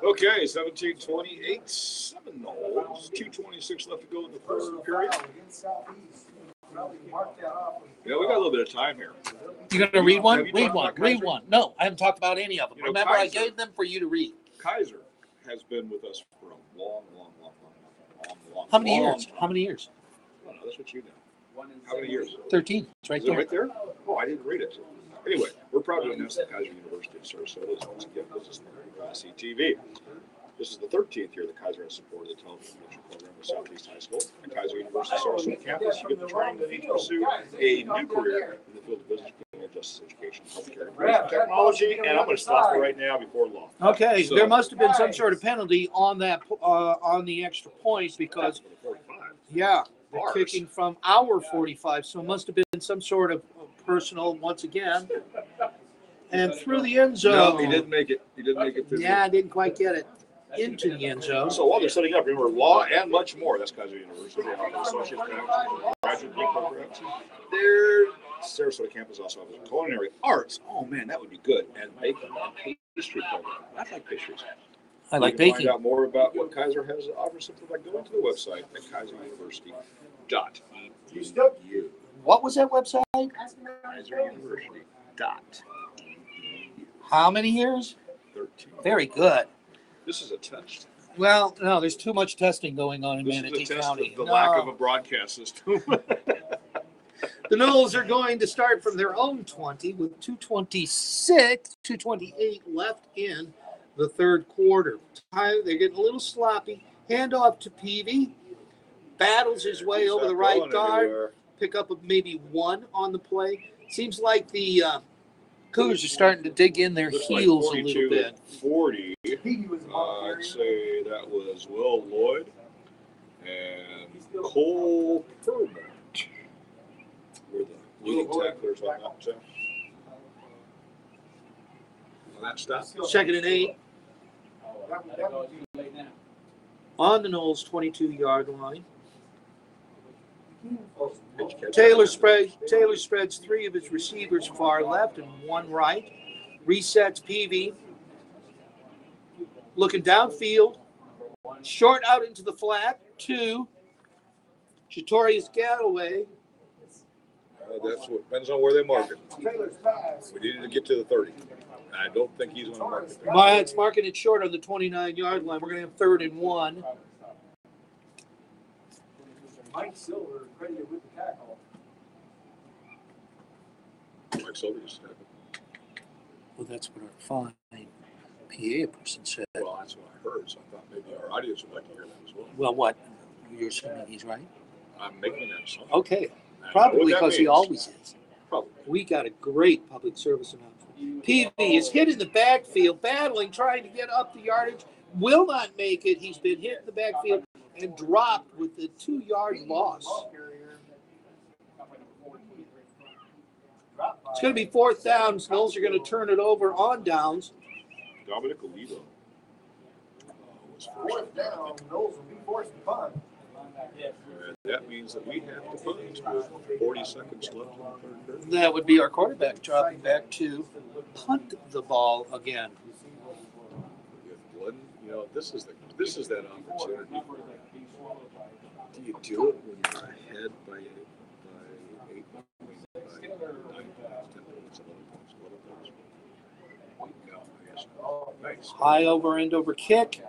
Speaker 1: Okay, 17-28, 7 Knowles. 2:26 left to go in the third period.
Speaker 4: against Southeast. Well, we marked that off.
Speaker 1: Yeah, we got a little bit of time here.
Speaker 2: You gonna read one?
Speaker 1: Have you
Speaker 2: Read
Speaker 1: talked
Speaker 2: one.
Speaker 1: about
Speaker 2: Read
Speaker 1: Kaiser?
Speaker 2: one. No, I haven't talked about any of them.
Speaker 1: You know,
Speaker 2: Remember, I
Speaker 1: Kaiser-
Speaker 2: gave them for you to read.
Speaker 1: Kaiser has been with us for a long.
Speaker 2: How many
Speaker 1: long
Speaker 2: years?
Speaker 1: time.
Speaker 2: How many years?
Speaker 1: I don't know, that's what you know. How many years?
Speaker 2: 13. It's right
Speaker 1: Is it
Speaker 2: there.
Speaker 1: right there? Oh, I didn't read it. Anyway, we're proud to announce that Kaiser University of Sarasota is once again business partner of CTV. This is the 13th year that Kaiser has supported the television production program at Southeast High School. At Kaiser University of Sarasota campus, you get the training you need to pursue a new career in the field of business, criminal justice education, healthcare, information technology, and I'm going to stop it right now before law.
Speaker 2: Okay,
Speaker 1: So-
Speaker 2: there must have been some sort of penalty on that on the extra points because
Speaker 1: That's for the 45.
Speaker 2: yeah, they're
Speaker 1: Ours.
Speaker 2: kicking from our 45, so it must have been some sort of personal once again. And through the end zone.
Speaker 1: No, he didn't make it. He didn't make it through.
Speaker 2: Yeah, I didn't quite get it into the end zone.
Speaker 1: So while they're setting up, remember law and much more. That's Kaiser University. They offer associate programs, graduate degree programs. Their Sarasota campus also offers culinary arts. Oh man, that would be good. And baking and pastry program. I like pastries.
Speaker 2: I like
Speaker 1: You can
Speaker 2: baking.
Speaker 1: Find out more about what Kaiser has to offer simply by going to the website at kaiseruniversity.edu.
Speaker 2: What was that website?
Speaker 1: Kaiseruniversity.edu.
Speaker 2: How many years?
Speaker 1: 13.
Speaker 2: Very good.
Speaker 1: This is a test.
Speaker 2: Well, no, there's too much testing going on in
Speaker 1: This is
Speaker 2: Manatee
Speaker 1: a test
Speaker 2: County.
Speaker 1: of the
Speaker 2: No.
Speaker 1: lack of a broadcast system.
Speaker 2: The Knowles are going to start from their own 20 with 2:28 left in the third quarter. They're getting a little sloppy. Handoff to Peavy. Battles his way over the right guard. Pick up maybe one on the play. Seems like the Cougars are starting to dig in their
Speaker 1: Looks like
Speaker 2: heels a
Speaker 1: 42
Speaker 2: little bit.
Speaker 1: 40.
Speaker 4: He was
Speaker 1: I'd say that was Will Lloyd and Cole Permont were the leading tacklers on that stop.
Speaker 2: Second and 8 on the Knowles 22-yard line. Taylor spreads three of his receivers far left and one right. Resets Peavy. Looking downfield. Short out into the flat. 2. Chatorius Galloway.
Speaker 1: That's what depends on where they mark it.
Speaker 4: Taylor's pass.
Speaker 1: We needed to get to the 30. I don't think he's going to mark it.
Speaker 2: It's marking it short on the 29-yard line. We're going to have 3rd and 1.
Speaker 4: Mike Silver credited with the tackle.
Speaker 1: Mike Silver just said.
Speaker 2: Well, that's what our fine PA person said.
Speaker 1: Well, that's what I heard, so I thought maybe our audience would like to hear that as well.
Speaker 2: Well, what? You're assuming he's right?
Speaker 1: I'm making that assumption.
Speaker 2: Okay.
Speaker 1: I don't know
Speaker 2: Probably
Speaker 1: what that
Speaker 2: because he
Speaker 1: means.
Speaker 2: always is.
Speaker 1: Probably.
Speaker 2: We got a great public service announcement. PV is hit in the backfield, battling, trying to get up the yardage. Will not make it. He's been hit in the backfield and dropped with the 2-yard loss. It's going to be 4th down. Knowles are going to turn it over on downs.
Speaker 1: Dominic Olivo was first.
Speaker 4: Fourth down, Knowles will be forced to punt.
Speaker 1: And that means that we have to punt with 40 seconds left in the third period.
Speaker 2: That would be our quarterback dropping back to punt the ball again.
Speaker 1: If one, this is that opportunity. Do you do it when you're ahead by 8 points, by 9 points, 10 points, 11 points? No, I guess not. Nice.
Speaker 2: High over end over kick.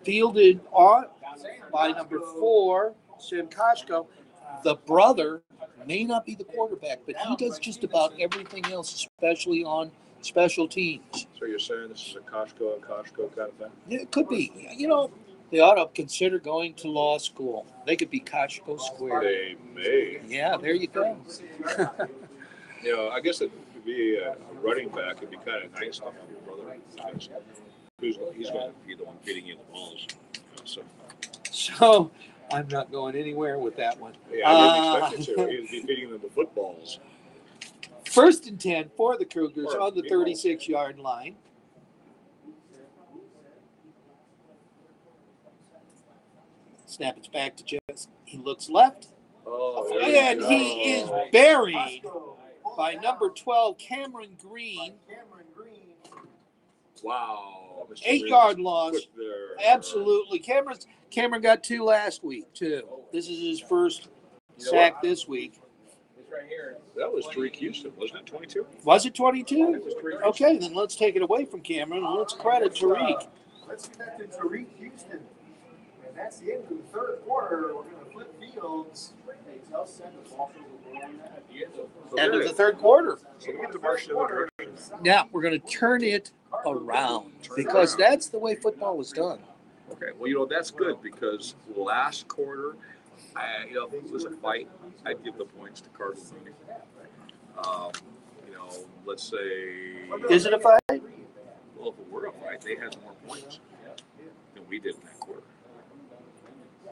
Speaker 2: Fielded on by number 4, Sam Koshko. The brother may not be the quarterback, but he does just about everything else, especially on special teams.
Speaker 1: So you're saying this is a Koshko and Koshko kind of thing?
Speaker 2: Yeah, it could be. They ought to consider going to law school. They could be Koshko Square.
Speaker 1: They may.
Speaker 2: Yeah, there you go.
Speaker 1: You know, I guess it would be a running back. It'd be kind of nice to have your brother, because he's going to be the one feeding you the balls. You know,
Speaker 2: So I'm not going anywhere with that one.
Speaker 1: yeah, I didn't expect it to. He'd be feeding them the footballs.
Speaker 2: 1st and 10 for the Cougars on the 36-yard line. Snap it back to Jess. He looks left.
Speaker 1: Oh,
Speaker 2: And he is buried by number 12, Cameron Green.
Speaker 1: Wow. Mr.
Speaker 2: 8-yard
Speaker 1: Green's
Speaker 2: loss.
Speaker 1: quick there.
Speaker 2: Absolutely. Cameron got 2 last week, too. This is his first sack this week.
Speaker 1: That was Tariq Houston, wasn't it? 22?
Speaker 2: Was it 22?
Speaker 1: It was Tariq Houston.
Speaker 2: Okay, then let's take it away from Cameron and let's credit Tariq.
Speaker 4: Let's get back to Tariq Houston. And that's the end of the third quarter. We're going to flip fields.
Speaker 2: End of the third quarter.
Speaker 1: So we get to march in the direction.
Speaker 2: Now, we're going to turn it around because that's the way football is done.
Speaker 1: Okay, well, you know, that's good because last quarter, you know, if it was a fight, I'd give the points to Cardinal Mooney. You know, let's say.
Speaker 2: Is it a fight?
Speaker 1: Well, if it were a fight, they had more points than we did in that quarter.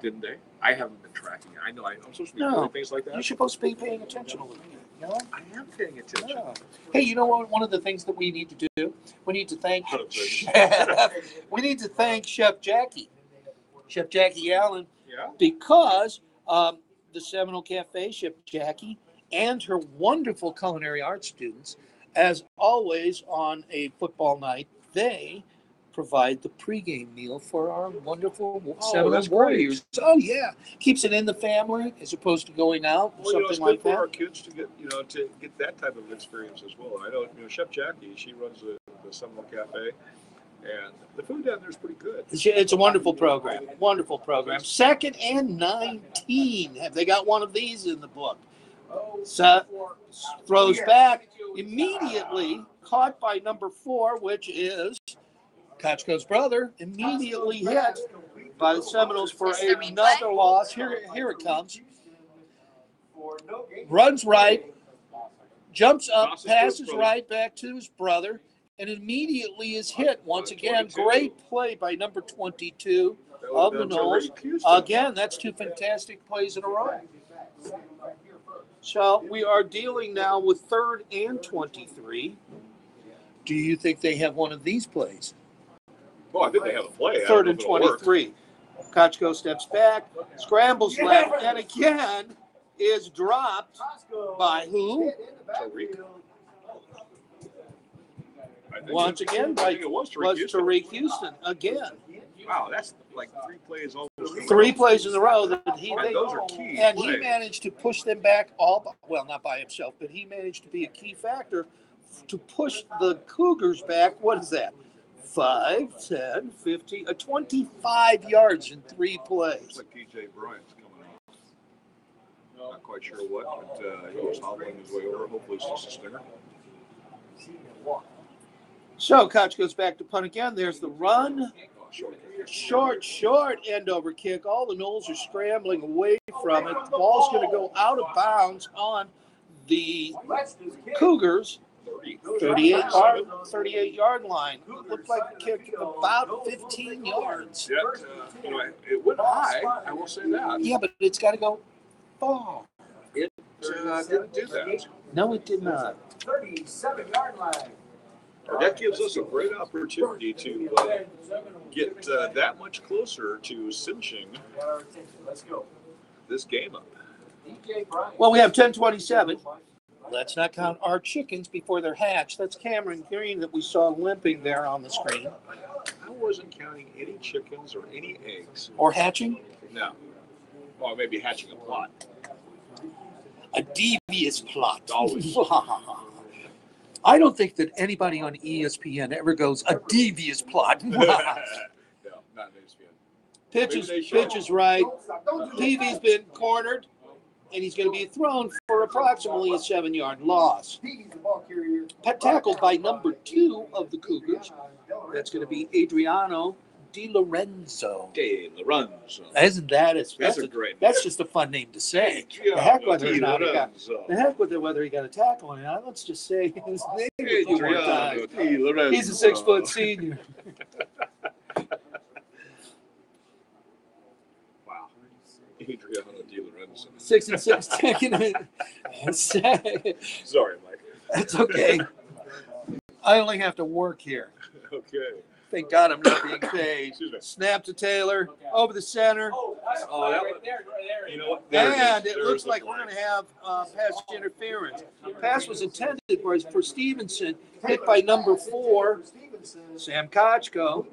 Speaker 1: Didn't they? I haven't been tracking it. I know I'm supposed to be doing things like that.
Speaker 2: You're supposed to be paying attention a little bit. You know?
Speaker 1: I am paying attention.
Speaker 2: Yeah. Hey, you know what? One of the things that we need to do, we need to thank Chef Jackie Allen,
Speaker 1: Yeah.
Speaker 2: because the Seminole Cafe, Chef Jackie, and her wonderful culinary arts students, as always on a football night, they provide the pregame meal for our wonderful Seminole
Speaker 1: that's
Speaker 2: Warriors. Oh yeah, keeps it in the family as opposed to going out or
Speaker 1: Well, you know, it's
Speaker 2: something
Speaker 1: good
Speaker 2: like
Speaker 1: for our
Speaker 2: that.
Speaker 1: kids to get that type of experience as well. I know, you know, Chef Jackie, she runs the Seminole Cafe, and the food down there is pretty good.
Speaker 2: It's a wonderful program. Wonderful program. 2nd and 19. Have they got one of these in the book? So, throws back immediately, caught by number 4, which is Kochko's brother, immediately hit by the Seminoles for another loss. Here it comes. Runs right, jumps up, passes right back to his brother, and immediately is hit. Once again, great play by number 22 of the Knowles. Again, that's 2 fantastic plays in a row. So we are dealing now with 3rd and 23. Do you think they have one of these plays?
Speaker 1: Well, I think they have a play.
Speaker 2: 3rd and 23. Kochko steps back, scrambles left, and again is dropped by who?
Speaker 1: Tariq.
Speaker 2: Once again, by Tariq Houston. Again.
Speaker 1: Wow, that's like 3 plays almost.
Speaker 2: 3 plays in a row that
Speaker 1: Those are key
Speaker 2: and
Speaker 1: plays.
Speaker 2: he managed to push them back not by himself, but he managed to be a key factor to push the Cougars back. What is that? 5, 10, 15, 25 yards in 3 plays.
Speaker 1: Looks like P.J. Bryant's coming off. Not quite sure what, but he was hobbling his way over. Hopefully it's just a stinger.
Speaker 2: So Koch goes back to punt again. There's the run. Short end over kick. All the Knowles are scrambling away from it. The ball's going to go out of bounds on the Cougars. 38-yard line. It looked like a kick about 15 yards.
Speaker 1: Yeah, you know, it went high, I will say that.
Speaker 2: Yeah, but it's got to go far.
Speaker 1: It didn't do that.
Speaker 2: No, it did not.
Speaker 4: 37-yard line.
Speaker 1: That gives us a great opportunity to get that much closer to cinching this game up.
Speaker 2: Well, we have 10:27. Let's not count our chickens before they're hatched. That's Cameron Green that we saw limping there on the screen.
Speaker 1: I wasn't counting any chickens or any eggs.
Speaker 2: Or hatching?
Speaker 1: No. Well, maybe hatching a plot.
Speaker 2: A devious plot.
Speaker 1: Always.
Speaker 2: I don't think that anybody on ESPN ever goes, a devious plot.
Speaker 1: No, not ESPN.
Speaker 2: Pitches right. Peavy's been cornered, and he's going to be thrown for approximately a 7-yard loss. Tackled by number 2 of the Cougars. That's going to be Adriano DiLorenzo.
Speaker 1: De Lorenzo.
Speaker 2: Isn't that?
Speaker 1: That's a great name.
Speaker 2: That's just a fun name to say.
Speaker 1: Yeah,
Speaker 2: The heck whether or not he got.
Speaker 1: Lorenzo.
Speaker 2: The heck with whether he got a tackle or not. Let's just say his name a few more times.
Speaker 1: De Lorenzo.
Speaker 2: He's a 6-foot senior.
Speaker 1: Wow. Adriano De Lorenzo.
Speaker 2: 6 and 6 taking it.
Speaker 1: Sorry, Mike.
Speaker 2: That's okay. I only have to work here.
Speaker 1: Okay.
Speaker 2: Thank God I'm not being paid.
Speaker 1: Excuse me.
Speaker 2: Snap to Taylor, over the center.
Speaker 5: Oh,
Speaker 1: that
Speaker 5: right
Speaker 1: one.
Speaker 5: there, right there.
Speaker 1: You know what? There
Speaker 2: And it
Speaker 1: There's
Speaker 2: looks
Speaker 1: the
Speaker 2: like
Speaker 1: flag.
Speaker 2: we're going to have pass interference. Pass was intended for Stevenson, hit by number 4, Sam Kochko.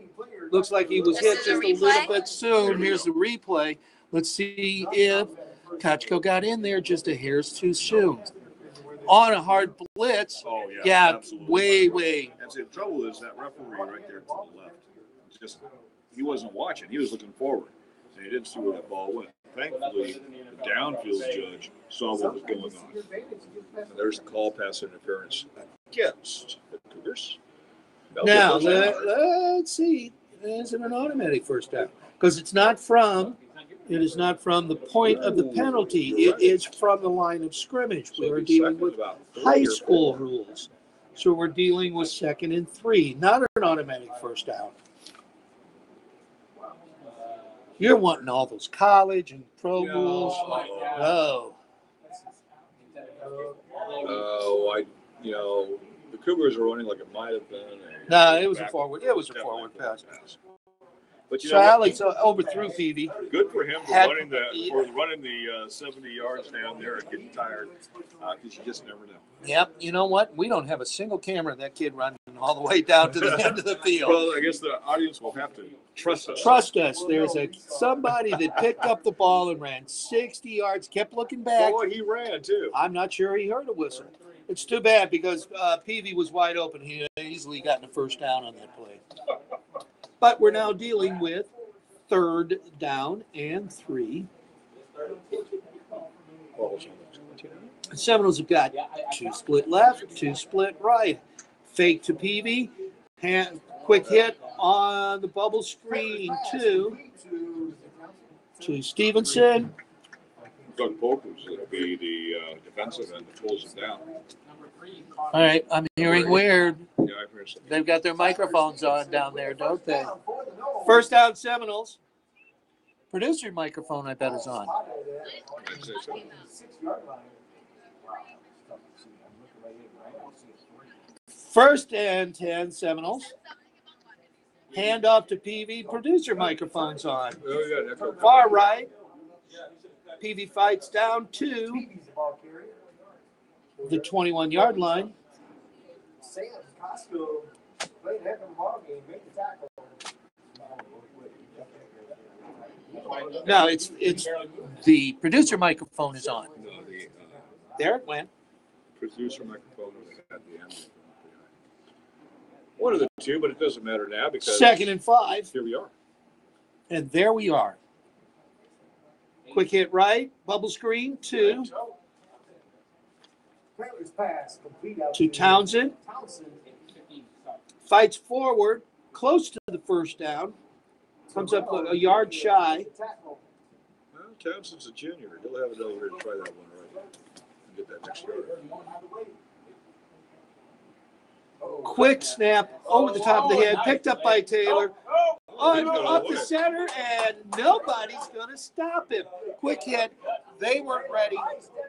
Speaker 2: Looks like he was
Speaker 3: This
Speaker 2: hit
Speaker 3: is
Speaker 2: just
Speaker 3: a
Speaker 2: a little
Speaker 3: replay?
Speaker 2: bit soon. Here's the replay. Let's see if Kochko got in there just a hair's too soon. On a hard blitz.
Speaker 1: Oh, yeah.
Speaker 2: Yeah,
Speaker 1: Absolutely.
Speaker 2: way.
Speaker 1: And see, the trouble is that referee right there to the left. Just he wasn't watching. He was looking forward, and he didn't see where that ball went. Thankfully, the downfield judge saw what was going on. And there's the call pass interference against the Cougars.
Speaker 2: Now, let's see. Is it an automatic first down? Because it is not from the point of the penalty. It is from the line of scrimmage. We are dealing with high school rules. So we're dealing with 2nd and 3, not an automatic first down. You're wanting all those college and pro rules. Oh.
Speaker 1: The Cougars are running like it might have been.
Speaker 2: No, it was a forward. It was a forward pass.
Speaker 1: But you
Speaker 2: So
Speaker 1: know what?
Speaker 2: Alex overthrew Peavy.
Speaker 1: Good for him for
Speaker 2: Had-
Speaker 1: running the 70 yards down there and getting tired, because you just never know.
Speaker 2: Yep. You know what? We don't have a single camera of that kid running all the way down to the end of the field.
Speaker 1: Well, I guess the audience will have to trust us.
Speaker 2: Trust us. There's somebody that picked up the ball and ran 60 yards, kept looking back.
Speaker 1: Boy, he ran too.
Speaker 2: I'm not sure he heard a whistle. It's too bad because Peavy was wide open. He easily gotten a first down on that play. But we're now dealing with 3rd down and 3. Seminoles have got 2 split left, 2 split right. Fake to Peavy. Quick hit on the bubble screen to Stevenson.
Speaker 1: Doug Poker's will be the defensive end that pulls it down.
Speaker 2: All right, I'm hearing weird.
Speaker 1: Yeah, I've heard something.
Speaker 2: They've got their microphones on down there, don't they? First down, Seminoles. Producer microphone, I bet, is on.
Speaker 1: I'd say so.
Speaker 2: 1st and 10, Seminoles. Hand off to Peavy. Producer microphone's on.
Speaker 1: Oh, yeah, that's okay.
Speaker 2: Far right. Peavy fights down to the 21-yard line.
Speaker 4: Sam Costco played a heck of a ball game, make the tackle.
Speaker 2: No, it's the producer microphone is on.
Speaker 1: No, the
Speaker 2: There it went.
Speaker 1: producer microphone was at the end. One of the two, but it doesn't matter now because
Speaker 2: 2nd and 5.
Speaker 1: here we are.
Speaker 2: And there we are. Quick hit right. Bubble screen to
Speaker 4: Taylor's pass complete out
Speaker 2: Townsend. Fights forward. Close to the first down. Comes up a yard shy.
Speaker 4: Tackle.
Speaker 1: Well, Townsend's a junior. He'll have another year to try that one right and get that next yard.
Speaker 2: Quick snap over the top of the head. Picked up by Taylor. Up the center, and nobody's going to stop him. Quick hit. They weren't ready.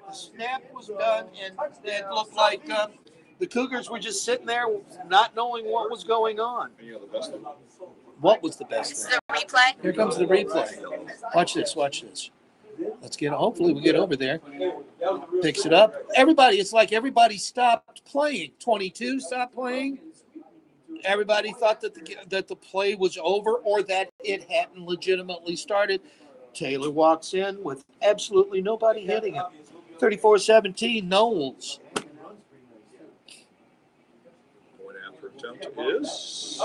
Speaker 2: The snap was done, and it looked like the Cougars were just sitting there not knowing what was going on.
Speaker 1: And, you know, the best of
Speaker 2: What was the best
Speaker 3: This is
Speaker 2: thing?
Speaker 3: a replay.
Speaker 2: Here comes the replay. Watch this. Let's get. Hopefully, we get over there. Picks it up. It's like everybody stopped playing. 22 stopped playing. Everybody thought that the play was over or that it hadn't legitimately started. Taylor walks in with absolutely nobody hitting him. 34-17, Knowles.
Speaker 1: point after attempt is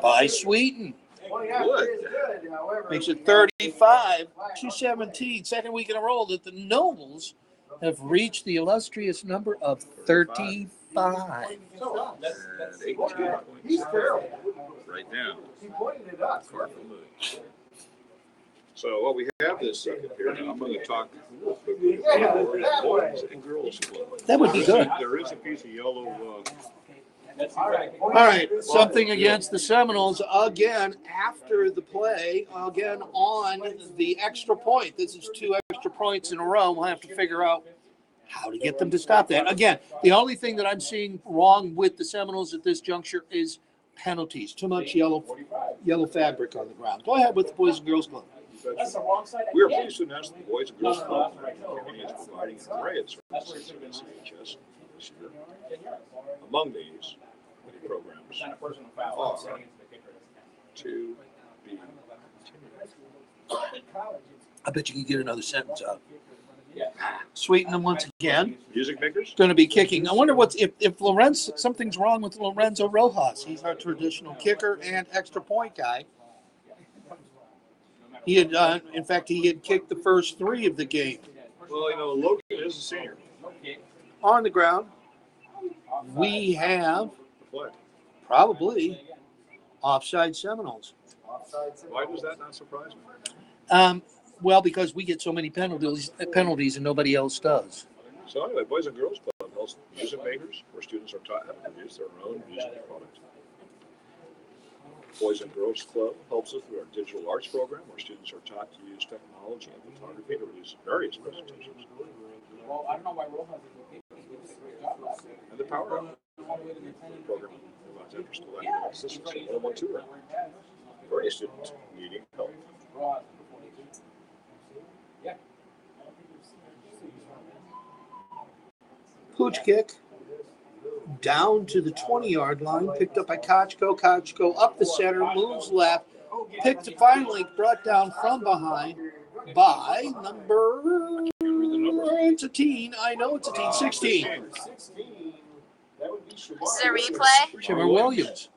Speaker 2: By Sweeten.
Speaker 1: good.
Speaker 2: Makes it 35-17. Second week in a row that the Knowles have reached the illustrious number of 35. 5.
Speaker 1: And 18 points.
Speaker 4: He's terrible.
Speaker 1: Right now.
Speaker 4: He pointed at us.
Speaker 1: Cardinal Mooney. So what we have this second here. Now I'm going to talk quickly about the boys and girls club.
Speaker 2: That would be good.
Speaker 1: There is a piece of yellow.
Speaker 2: All right, something against the Seminoles again after the play, again on the extra point. This is 2 extra points in a row. We'll have to figure out how to get them to stop that. Again, the only thing that I'm seeing wrong with the Seminoles at this juncture is penalties. Too much yellow fabric on the ground. Go ahead with the Boys and Girls Club.
Speaker 1: We are pleased to announce that the Boys and Girls Club is providing an array of services to SHS this year. Among these many programs are to be
Speaker 2: I bet you can get another sentence out. Sweeten them once again.
Speaker 1: music makers.
Speaker 2: Going to be kicking. I wonder what's if Lorenzo, something's wrong with Lorenzo Rojas. He's our traditional kicker and extra point guy. He had, in fact, he had kicked the first 3 of the game.
Speaker 1: Well, you know, Logan is a senior.
Speaker 2: On the ground, we have
Speaker 1: What?
Speaker 2: probably offside Seminoles.
Speaker 1: Why does that not surprise me?
Speaker 2: Well, because we get so many penalties and nobody else does.
Speaker 1: So anyway, Boys and Girls Club helps music makers, where students are taught how to produce their own music product. Boys and Girls Club helps us through our digital arts program, where students are taught to use technology and photography to produce various presentations.
Speaker 5: Well, I don't know why Rojas did a job last year.
Speaker 1: And the Power Hour program provides after-school academic assistance and one-on-one tutoring for any student needing help.
Speaker 2: Pooch kick down to the 20-yard line, picked up by Kochko. Kochko up the center, moves left, picked finally brought down from behind by number. It's a teen. I know it's a teen. 16.
Speaker 3: This is a replay.
Speaker 2: Shimmer Williams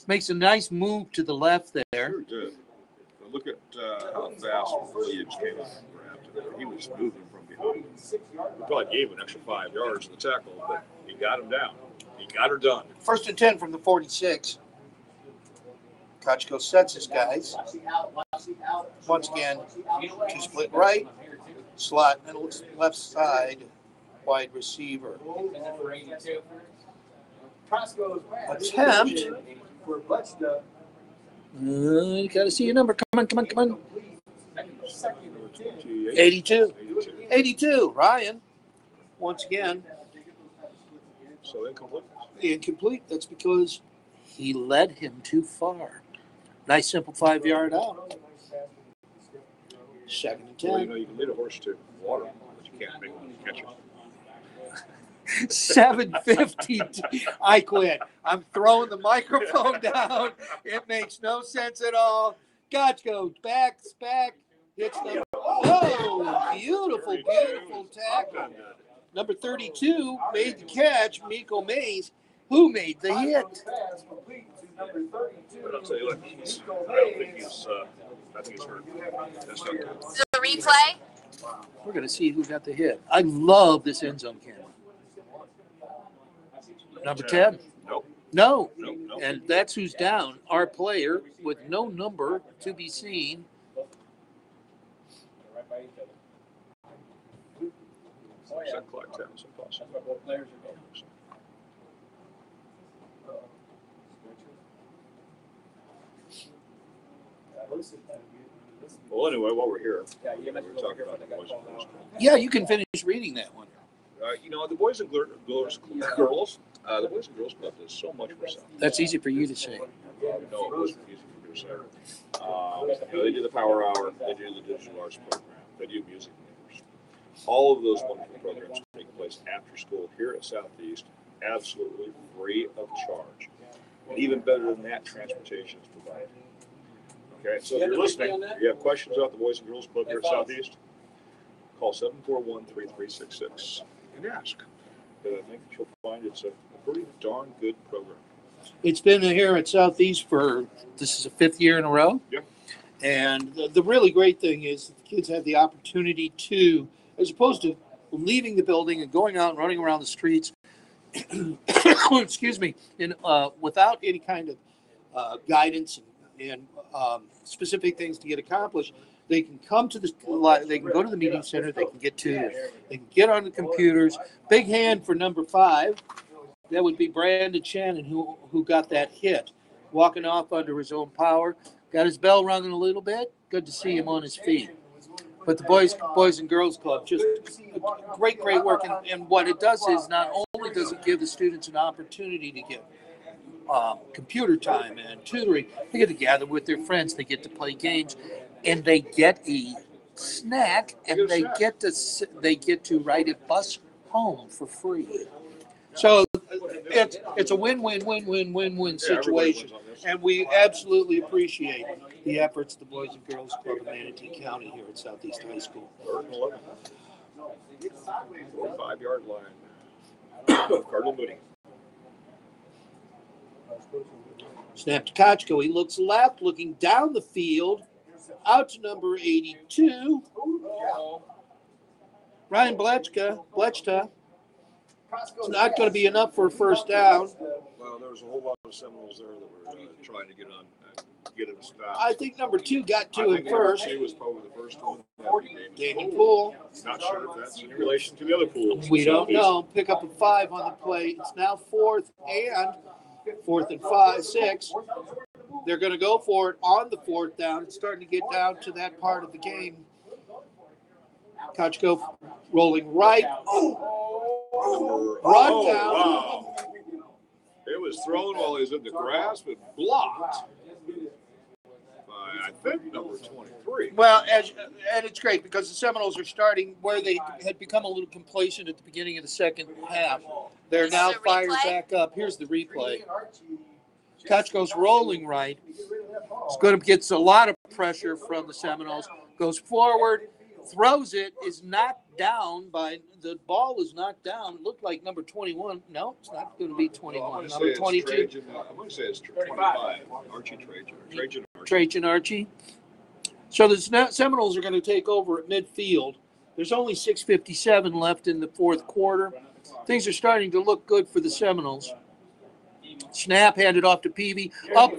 Speaker 2: makes a nice move to the left there.
Speaker 1: Sure did. But look at how fast Williams came out and grabbed him. He was moving from behind. We probably gave him an extra 5 yards in the tackle, but he got him down. He got her done.
Speaker 2: 1st and 10 from the 46. Kochko sets his guys. Once again, 2 split right, slot, and left side, wide receiver. Attempt. You got to see your number. Come on. 82. 82. Ryan, once again.
Speaker 1: So incomplete.
Speaker 2: Incomplete. That's because he led him too far. Nice simple 5-yard out. 2nd and 10.
Speaker 1: Well, you know, you can lead a horse to water, but you can't make him catch it.
Speaker 2: 7:50. I quit. I'm throwing the microphone down. It makes no sense at all. Kochko backs back. Hits them. Oh, beautiful tackle. Number 32 made the catch. Miko Mays, who made the hit.
Speaker 1: But I'll tell you what, I think he's hurt. That's not good.
Speaker 3: This is a replay.
Speaker 2: We're going to see who got the hit. I love this end zone camera. Number 10?
Speaker 1: Nope.
Speaker 2: No.
Speaker 1: Nope.
Speaker 2: And that's who's down. Our player with no number to be seen.
Speaker 1: Set clock down, so possible.
Speaker 5: That's why both players are going.
Speaker 1: Well, anyway, while we're here,
Speaker 5: Yeah, you
Speaker 1: we're
Speaker 5: mentioned
Speaker 1: talking about the Boys and Girls Club.
Speaker 2: Yeah, you can finish reading that one.
Speaker 1: You know, the Boys and Girls, the Boys and Girls Club does so much for South.
Speaker 2: That's easy for you to say.
Speaker 1: No, it wasn't easy for me to say. You know, they do the Power Hour, they do the digital arts program, they do music makers. All of those wonderful programs take place after school here at Southeast, absolutely free of charge. And even better than that, transportation is provided. Okay, so if you're listening, if you have questions about the Boys and Girls Club here at Southeast, call 741-3366 and ask. But I think you'll find it's a pretty darn good program.
Speaker 2: It's been here at Southeast this is the 5th year in a row.
Speaker 1: Yeah.
Speaker 2: And the really great thing is that the kids have the opportunity to, as opposed to leaving the building and going out and running around the streets, excuse me, without any kind of guidance and specific things to get accomplished. They can come to they can go to the meeting center, they can get on the computers. Big hand for number 5. That would be Brandon Shannon, who got that hit, walking off under his own power. Got his bell rung a little bit. Good to see him on his feet. But the Boys and Girls Club, just great work. And what it does is not only does it give the students an opportunity to get computer time and tutoring, they get to gather with their friends, they get to play games, and they get a snack, and they get to ride a bus home for free. So it's a win-win situation, and we absolutely appreciate the efforts of the Boys and Girls Club of Manatee County here at Southeast High School.
Speaker 1: 45-yard line. Cardinal Mooney.
Speaker 2: Snap to Kochko. He looks left, looking down the field, out to number 82. Ryan Blechta. It's not going to be enough for a first down.
Speaker 1: Well, there was a whole lot of Seminoles there that were trying to get him stopped.
Speaker 2: I think number 2 got to him first.
Speaker 1: He was probably the first one.
Speaker 2: Damon Poole.
Speaker 1: Not sure if that's in relation to the other pools.
Speaker 2: We don't know. Pick up a 5 on the plate. It's now 4th and 5, 6. They're going to go for it on the 4th down. It's starting to get down to that part of the game. Kochko rolling right. Run down.
Speaker 1: Wow. It was thrown while he was in the grass, but blocked by, I think, number 23.
Speaker 2: Well, and it's great because the Seminoles are starting where they had become a little complacent at the beginning of the second half. They're now fired back up. Here's the replay. Kochko's rolling right. It's going to get a lot of pressure from the Seminoles. Goes forward, throws it, is knocked down by the ball was knocked down. It looked like number 21. No, it's not going to be 21. Number 22.
Speaker 1: I'm going to say it's 25. Archie
Speaker 2: Trajan Archie. So the Seminoles are going to take over at midfield. There's only 6:57 left in the 4th quarter. Things are starting to look good for the Seminoles. Snap handed off to Peavy. No,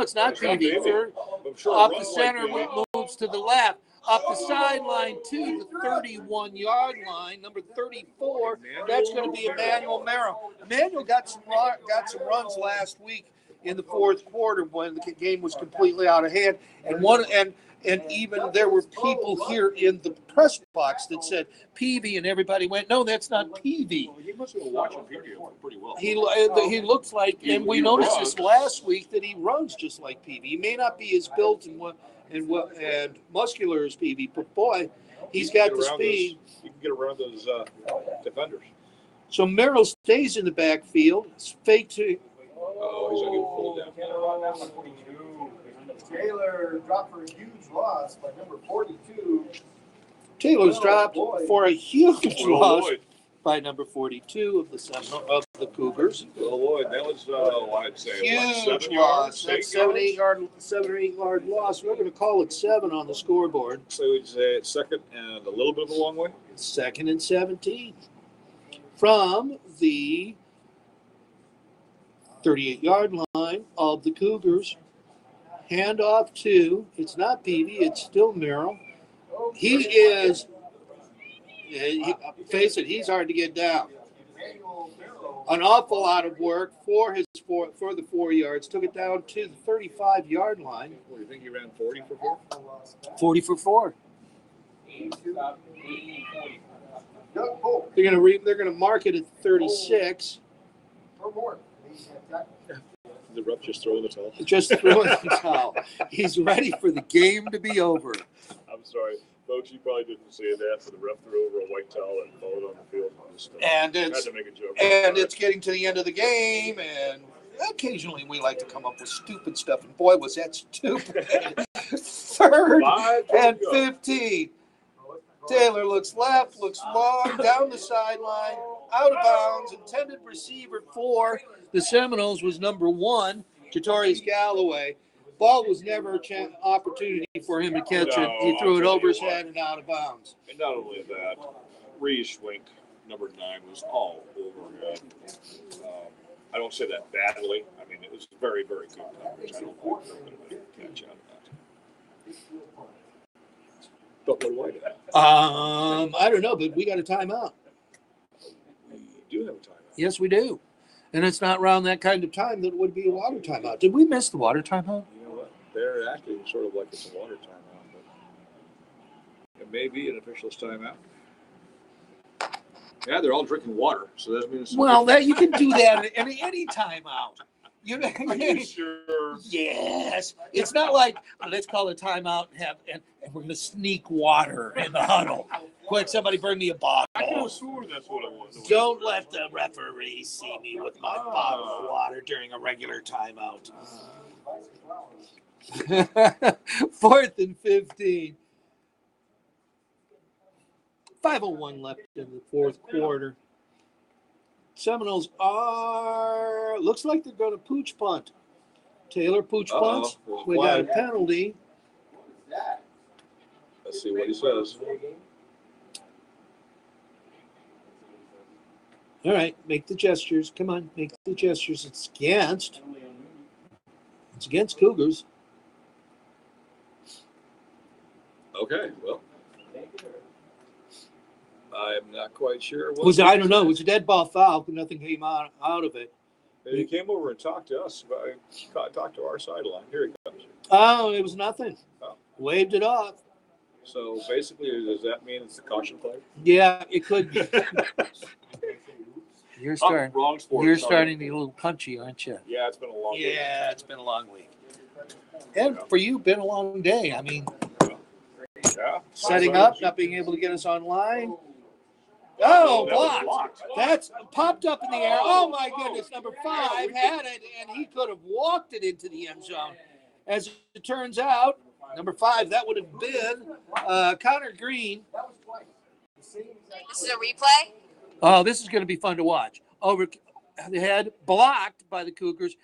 Speaker 2: it's not Peavy. Up the center, moves to the left. Up the sideline to the 31-yard line, number 34. That's going to be Emmanuel Merrill. Emmanuel got some runs last week in the 4th quarter when the game was completely out of hand, and even there were people here in the press box that said Peavy, and everybody went, "No, that's not Peavy."
Speaker 1: Well, he must have been watching Peavy pretty well.
Speaker 2: He looks like, and we noticed this last week that he runs just like Peavy. He may not be as built and muscular as Peavy, but boy, he's got the speed.
Speaker 1: You can get around those defenders.
Speaker 2: So Merrill stays in the backfield. It's fake to.
Speaker 1: Oh, he's going to get pulled down.
Speaker 4: Taylor dropped for a huge loss by number 42.
Speaker 2: Taylor's dropped for a huge loss by number 42 of the Cougars.
Speaker 1: Oh, Lloyd, that was, I'd say,
Speaker 2: huge loss. That's 7 or 8 yard loss. We're going to call it 7 on the scoreboard.
Speaker 1: So we'd say it's 2nd and a little bit of a long way.
Speaker 2: 2nd and 17 from the 38-yard line of the Cougars. Handoff to, it's not Peavy, it's still Merrill. He is, face it, he's hard to get down. An awful lot of work for the 4 yards. Took it down to the 35-yard line.
Speaker 1: What do you think he ran 40 for 4?
Speaker 2: 40 for 4. They're gonna mark it at 36.
Speaker 1: The ref just throwing the towel?
Speaker 2: Just throwing the towel. He's ready for the game to be over.
Speaker 1: I'm sorry. Folks, you probably didn't see that, but the ref threw over a white towel and followed on the field.
Speaker 2: And
Speaker 1: had to make a joke.
Speaker 2: And it's getting to the end of the game, and occasionally we like to come up with stupid stuff, and boy, was that stupid. 3rd and 15. Taylor looks left, looks long, down the sideline, out of bounds. Intended receiver for the Seminoles was number 1, Jatorius Galloway. Ball was never an opportunity for him to catch it. He threw it over his head and out of bounds.
Speaker 1: And not only that, Reese Wink, number 9, was all over him. I don't say that badly. I mean, it was very, very good coverage. I don't think there would have been a catch out of that. But what do I do?
Speaker 2: I don't know, but we got a timeout.
Speaker 1: We do have a timeout.
Speaker 2: Yes, we do. And it's not around that kind of time that it would be a water timeout. Did we miss the water timeout?
Speaker 1: You know what? They're acting sort of like it's a water timeout, but it may be an official's timeout. Yeah, they're all drinking water, so that means.
Speaker 2: Well, that you can do that at any timeout. You know,
Speaker 1: Are you sure?
Speaker 2: yes. It's not like let's call a timeout and we're going to sneak water in the huddle. Quick, somebody bring me a bottle.
Speaker 1: I could have sworn that's what it was.
Speaker 2: Don't let the referee see me with my bottle of water during a regular timeout. 4th and 15. 5:01 left in the fourth quarter. Seminoles looks like they're going to pooch punt. Taylor pooch punts. We got a penalty.
Speaker 1: Let's see what he says.
Speaker 2: All right, make the gestures. Come on, make the gestures. It's against Cougars.
Speaker 1: Okay, well, I'm not quite sure.
Speaker 2: I don't know. It was a dead ball foul, but nothing came out of it.
Speaker 1: He came over and talked to us. Talked to our sideline. Here he comes.
Speaker 2: Oh, it was nothing.
Speaker 1: Oh.
Speaker 2: Waved it off.
Speaker 1: So basically, does that mean it's the caution play?
Speaker 2: Yeah, it could be. You're starting.
Speaker 1: Wrong sport.
Speaker 2: You're starting to get a little punchy, aren't you?
Speaker 1: Yeah, it's been a long day.
Speaker 2: Yeah, it's been a long week. And for you, been a long day. I mean, setting up, not being able to get us online. Oh, blocked. That's popped up in the air. Oh, my goodness. Number 5 had it, and he could have walked it into the end zone. As it turns out, number 5, that would have been Connor Green.
Speaker 3: This is a replay?
Speaker 2: Oh, this is going to be fun to watch. Over the head, blocked by the Cougars.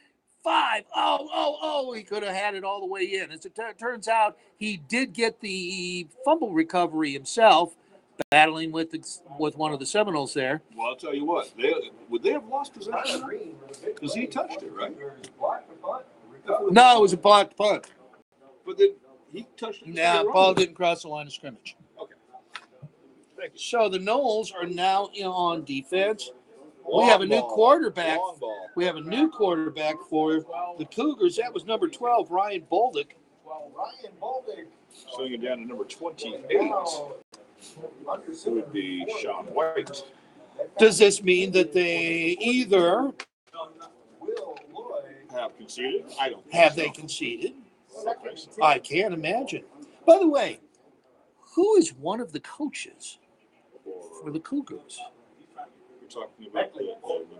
Speaker 2: 5. Oh, he could have had it all the way in. As it turns out, he did get the fumble recovery himself, battling with one of the Seminoles there.
Speaker 1: Well, I'll tell you what. Would they have lost possession? Because he touched it, right?
Speaker 2: No, it was a blocked punt.
Speaker 1: But then he touched it.
Speaker 2: Yeah, ball didn't cross the line of scrimmage.
Speaker 1: Okay. Thank you.
Speaker 2: So the Noles are now on defense. We have a new quarterback. We have a new quarterback for the Cougars. That was number 12, Ryan Boldick.
Speaker 1: Swinging down to number 28. It would be Sean White.
Speaker 2: Does this mean that they either
Speaker 1: Have conceded? I don't think
Speaker 2: have
Speaker 1: so.
Speaker 2: they conceded?
Speaker 1: I don't think so.
Speaker 2: I can't imagine. By the way, who is one of the coaches for the Cougars?
Speaker 1: You're talking about the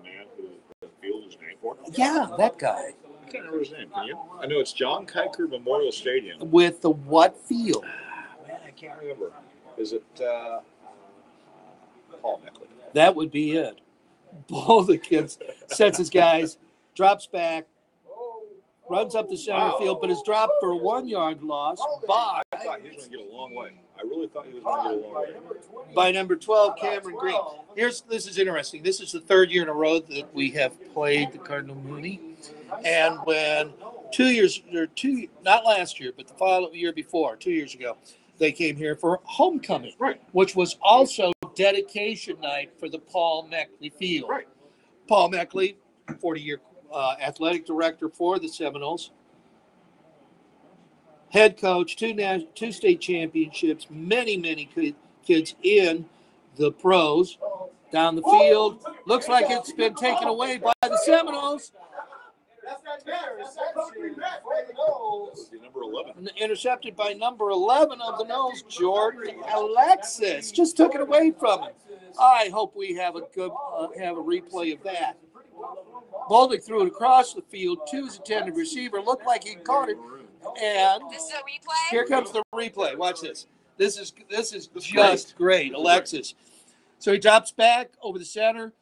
Speaker 1: man who the field is named for?
Speaker 2: Yeah, that guy.
Speaker 1: I can't remember his name. Can you? I know it's John Kiker Memorial Stadium.
Speaker 2: With the what field?
Speaker 1: Man, I can't remember. Is it Paul Meckley?
Speaker 2: That would be it. Boldick sets his guys, drops back, runs up the center field, but is dropped for a 1-yard loss
Speaker 1: I thought he was going to get a long way. I really thought he was going to get a long way.
Speaker 2: by number 12, Cameron Green. This is interesting. This is the 3rd year in a row that we have played the Cardinal Mooney. And when not last year, but the year before, 2 years ago, they came here for homecoming,
Speaker 1: Right.
Speaker 2: which was also dedication night for the Paul Meckley Field.
Speaker 1: Right.
Speaker 2: Paul Meckley, 40-year athletic director for the Seminoles, head coach, two state championships, many kids in the pros. Down the field, looks like it's been taken away by the Seminoles.
Speaker 1: Number 11.
Speaker 2: Intercepted by number 11 of the Noles, Jordan Alexis. Just took it away from him. I hope we have a replay of that. Boldick threw it across the field to his intended receiver. Looked like he caught it. And
Speaker 3: This is a replay?
Speaker 2: here comes the replay. Watch this. This is just great. Alexis. So he drops back over the center.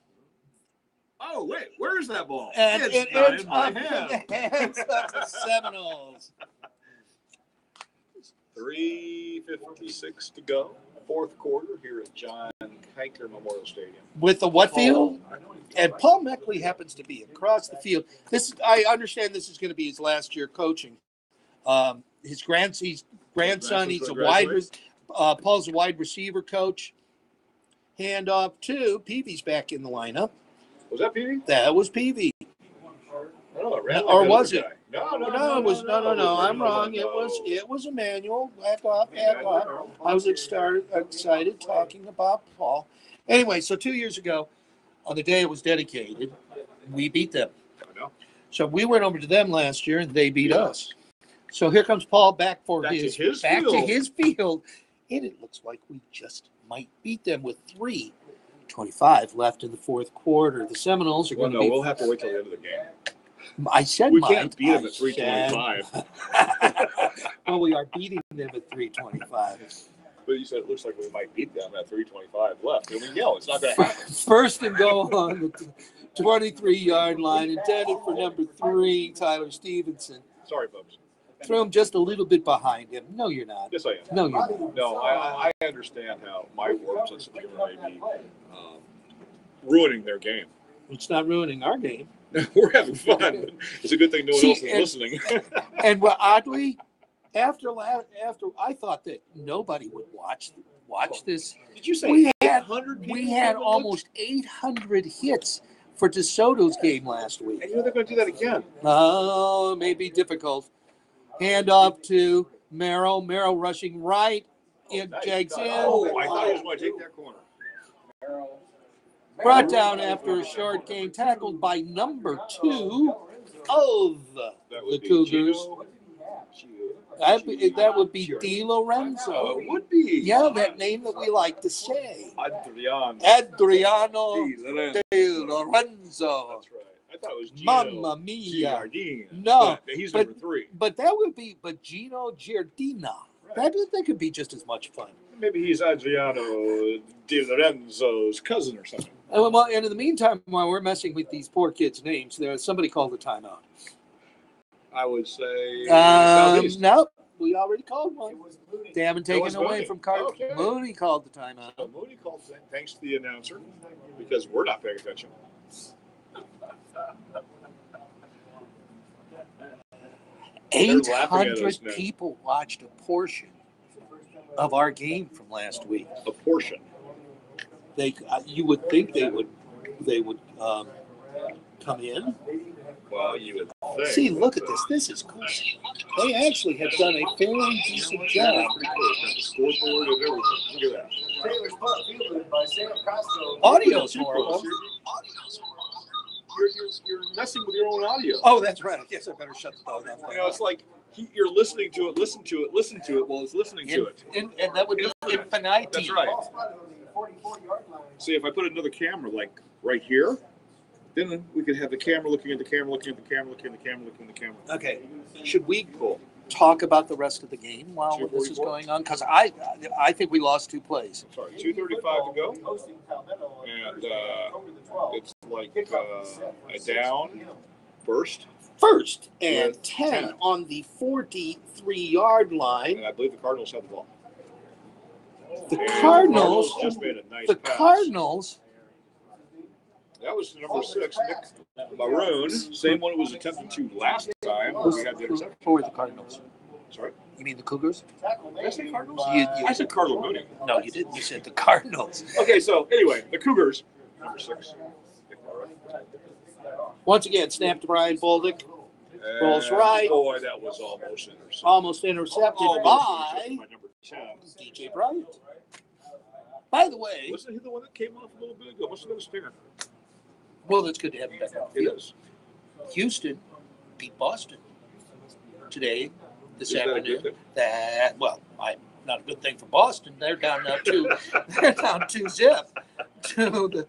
Speaker 1: Oh, wait. Where is that ball?
Speaker 2: And
Speaker 1: it's
Speaker 2: it
Speaker 1: not
Speaker 2: ends
Speaker 1: in my
Speaker 2: up
Speaker 1: hand.
Speaker 2: in the hands of the Seminoles.
Speaker 1: 3:56 to go. Fourth quarter here at John Hiker Memorial Stadium.
Speaker 2: With the what field?
Speaker 1: I know he-
Speaker 2: And Paul Meckley happens to be across the field. I understand this is going to be his last year coaching. His grandson, he's a Paul's a wide receiver coach. Hand off to Peavy's back in the lineup.
Speaker 1: Was that Petey?
Speaker 2: That was Peavy.
Speaker 1: No, it ran like
Speaker 2: Or
Speaker 1: the
Speaker 2: was
Speaker 1: other
Speaker 2: it?
Speaker 1: guy. No,
Speaker 2: No, it was no. I'm wrong. It was Emmanuel. Back off. I was excited talking about Paul. Anyway, so 2 years ago, on the day it was dedicated, we beat them.
Speaker 1: I know.
Speaker 2: So we went over to them last year, and they beat us. So here comes Paul back to his field, and it looks like we just might beat them with 3:25 left in the fourth quarter. The Seminoles are
Speaker 1: Well,
Speaker 2: going
Speaker 1: no,
Speaker 2: to be.
Speaker 1: we'll have to wait till the end of the game.
Speaker 2: I said
Speaker 1: We
Speaker 2: might.
Speaker 1: can't beat them
Speaker 2: I
Speaker 1: at 3:25.
Speaker 2: Well, we are beating them at 3:25.
Speaker 1: But you said it looks like we might beat them at 3:25 left. And we know it's not going to happen.
Speaker 2: First and goal on the 23-yard line, intended for number 3, Tyler Stevenson.
Speaker 1: Sorry, folks.
Speaker 2: Throw him just a little bit behind him. No, you're not.
Speaker 1: Yes, I am.
Speaker 2: No, you're not.
Speaker 1: No, I understand how my warm sense of humor may be ruining their game.
Speaker 2: It's not ruining our game.
Speaker 1: We're having fun. It's a good thing no one else is listening.
Speaker 2: And well, oddly, after I thought that nobody would watch this.
Speaker 1: Did you say
Speaker 2: We had
Speaker 1: 800 people?
Speaker 2: we had almost 800 hits for DeSoto's game last week.
Speaker 1: And you know they're going to do that again.
Speaker 2: Oh, it may be difficult. Hand off to Merrill. Merrill rushing right. It jags in.
Speaker 1: Oh, I thought he was going to take that corner.
Speaker 2: Brought down after a short gain. Tackled by number 2 of the Cougars. That would be Di Lorenzo.
Speaker 1: Oh, it would be.
Speaker 2: Yeah, that name that we like to say.
Speaker 1: Adriano.
Speaker 2: Adriano
Speaker 1: Di
Speaker 2: Di Lorenzo.
Speaker 1: That's right. I thought it was Gino
Speaker 2: Mamma mia.
Speaker 1: Giardina.
Speaker 2: No,
Speaker 1: But he's
Speaker 2: but-
Speaker 1: number 3.
Speaker 2: But that would be Gino Giardina. That could be just as much fun.
Speaker 1: Maybe he's Adriano Di Lorenzo's cousin or something.
Speaker 2: And in the meantime, while we're messing with these poor kids' names, there's somebody called the timeout.
Speaker 1: I would say Southeast.
Speaker 2: Nope, we already called one. They haven't
Speaker 1: It
Speaker 2: taken
Speaker 1: was
Speaker 2: away
Speaker 1: Mooney.
Speaker 2: from Cardinal.
Speaker 1: Okay.
Speaker 2: Mooney called the timeout.
Speaker 1: So Mooney called thanks to the announcer because we're not paying attention. They're laughing at us
Speaker 2: 800
Speaker 1: now.
Speaker 2: people watched a portion of our game from last week.
Speaker 1: A portion.
Speaker 2: You would think they would come in.
Speaker 1: Well, you would think.
Speaker 2: See, look at this. This is cool. They actually have done a fairly decent job.
Speaker 1: Pretty cool. Got the scoreboard and everything. Look at that.
Speaker 4: Taylor's punt fielded by Sam Costello.
Speaker 2: Audio's horrible.
Speaker 1: You're messing with your own audio.
Speaker 2: Oh, that's right. I guess I better shut the dog off.
Speaker 1: You know, it's like you're listening to it, listen to it while it's listening to it.
Speaker 2: And that would be infinite.
Speaker 1: That's right.
Speaker 4: Ball spotted on the 44-yard line.
Speaker 1: See, if I put another camera like right here, then we could have the camera looking at the camera, looking at the camera, looking at the camera, looking at the camera.
Speaker 2: Okay. Should we
Speaker 1: Cool.
Speaker 2: talk about the rest of the game while this is
Speaker 1: 2:44?
Speaker 2: going on? Because I think we lost 2 plays.
Speaker 1: Sorry, 2:35 to go,
Speaker 4: Hosting Palmetto
Speaker 1: and
Speaker 4: over the 12.
Speaker 1: it's like a down first,
Speaker 2: First and
Speaker 1: With
Speaker 2: 10
Speaker 1: 10.
Speaker 2: on the 43-yard line.
Speaker 1: and I believe the Cardinals have the ball.
Speaker 2: The
Speaker 1: And
Speaker 2: Cardinals
Speaker 1: just made a nice
Speaker 2: The
Speaker 1: pass.
Speaker 2: Cardinals.
Speaker 1: That was number 6, Nick Maroon. Same one it was attempted to last time. We had the interception.
Speaker 2: Who were the Cardinals?
Speaker 1: Sorry,
Speaker 2: You mean the Cougars?
Speaker 1: did I say Cardinals?
Speaker 2: You-
Speaker 1: I said Cardinal Mooney.
Speaker 2: No, you didn't. You said the Cardinals.
Speaker 1: Okay, so anyway, the Cougars, number 6.
Speaker 2: Once again, snap to Brian Boldick. Rolls right.
Speaker 1: Boy, that was almost intercepted.
Speaker 2: Almost intercepted by
Speaker 1: number 10.
Speaker 2: DJ Bryant. By the way,
Speaker 1: Wasn't he the one that came off a little bit ago? Must have been a stinger.
Speaker 2: well, it's good to have him back on the
Speaker 1: It
Speaker 2: field.
Speaker 1: is.
Speaker 2: Houston beat Boston today, this
Speaker 1: Is that a good
Speaker 2: afternoon.
Speaker 1: thing?
Speaker 2: Not a good thing for Boston. They're down now 2. They're down 2-zip to the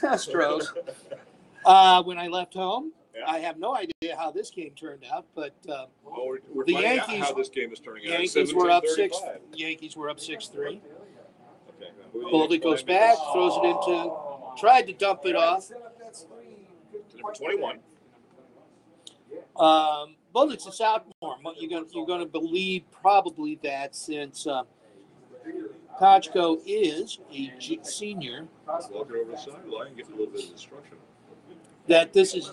Speaker 2: Astros. When I left home,
Speaker 1: Yeah.
Speaker 2: I have no idea how this game turned out, but
Speaker 1: Well, we're
Speaker 2: The
Speaker 1: finding out
Speaker 2: Yankees-
Speaker 1: how this game is turning out.
Speaker 2: Yankees were up
Speaker 1: 17-35.
Speaker 2: Yankees were up 6-3.
Speaker 1: Okay. Who are the
Speaker 2: Boldick
Speaker 1: Yankees
Speaker 2: goes
Speaker 1: playing?
Speaker 2: back, throws it into, tried to dump it off.
Speaker 4: Set up that screen.
Speaker 1: To number 21.
Speaker 2: Boldick's a sophomore. You're going to believe probably that since Kochko is a senior.
Speaker 1: Walking over the sideline and getting a little bit of instruction.
Speaker 2: That this is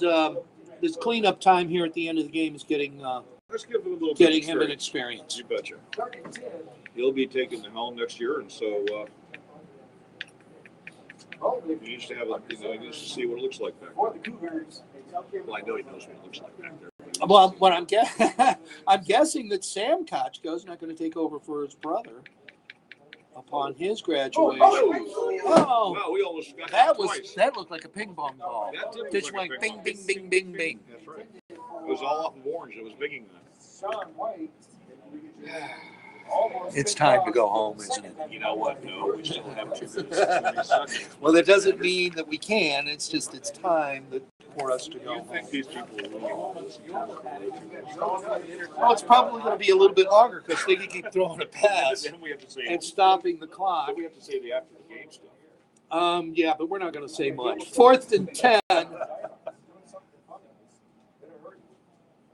Speaker 2: this cleanup time here at the end of the game is getting
Speaker 1: Let's give him a little
Speaker 2: getting
Speaker 1: bit
Speaker 2: him
Speaker 1: of
Speaker 2: an experience.
Speaker 1: You betcha. He'll be taking the helm next year, and so he needs to have he needs to see what it looks like back there. Well, I know he knows what it looks like back there.
Speaker 2: Well, what I'm guessing that Sam Kochko is not going to take over for his brother upon his graduation. Oh,
Speaker 1: Wow, we almost got
Speaker 2: that looked like a ping pong ball.
Speaker 1: That did look
Speaker 2: Just
Speaker 1: like
Speaker 2: went
Speaker 1: a
Speaker 2: bing,
Speaker 1: ping
Speaker 2: bing,
Speaker 1: pong.
Speaker 2: bing, bing, bing.
Speaker 1: That's right. It was all off of orange. It was bigging that.
Speaker 2: It's time to go home, isn't it?
Speaker 1: You know what? No, we still have 2 minutes and 30 seconds.
Speaker 2: Well, that doesn't mean that we can. It's just it's time for us to go
Speaker 1: You
Speaker 2: home.
Speaker 1: think these people will really want this?
Speaker 2: Well, it's probably going to be a little bit longer because they can keep throwing a pass
Speaker 1: Then we have to say.
Speaker 2: and stopping the clock.
Speaker 1: Then we have to say the after the game stuff.
Speaker 2: Yeah, but we're not going to say much. 4th and 10.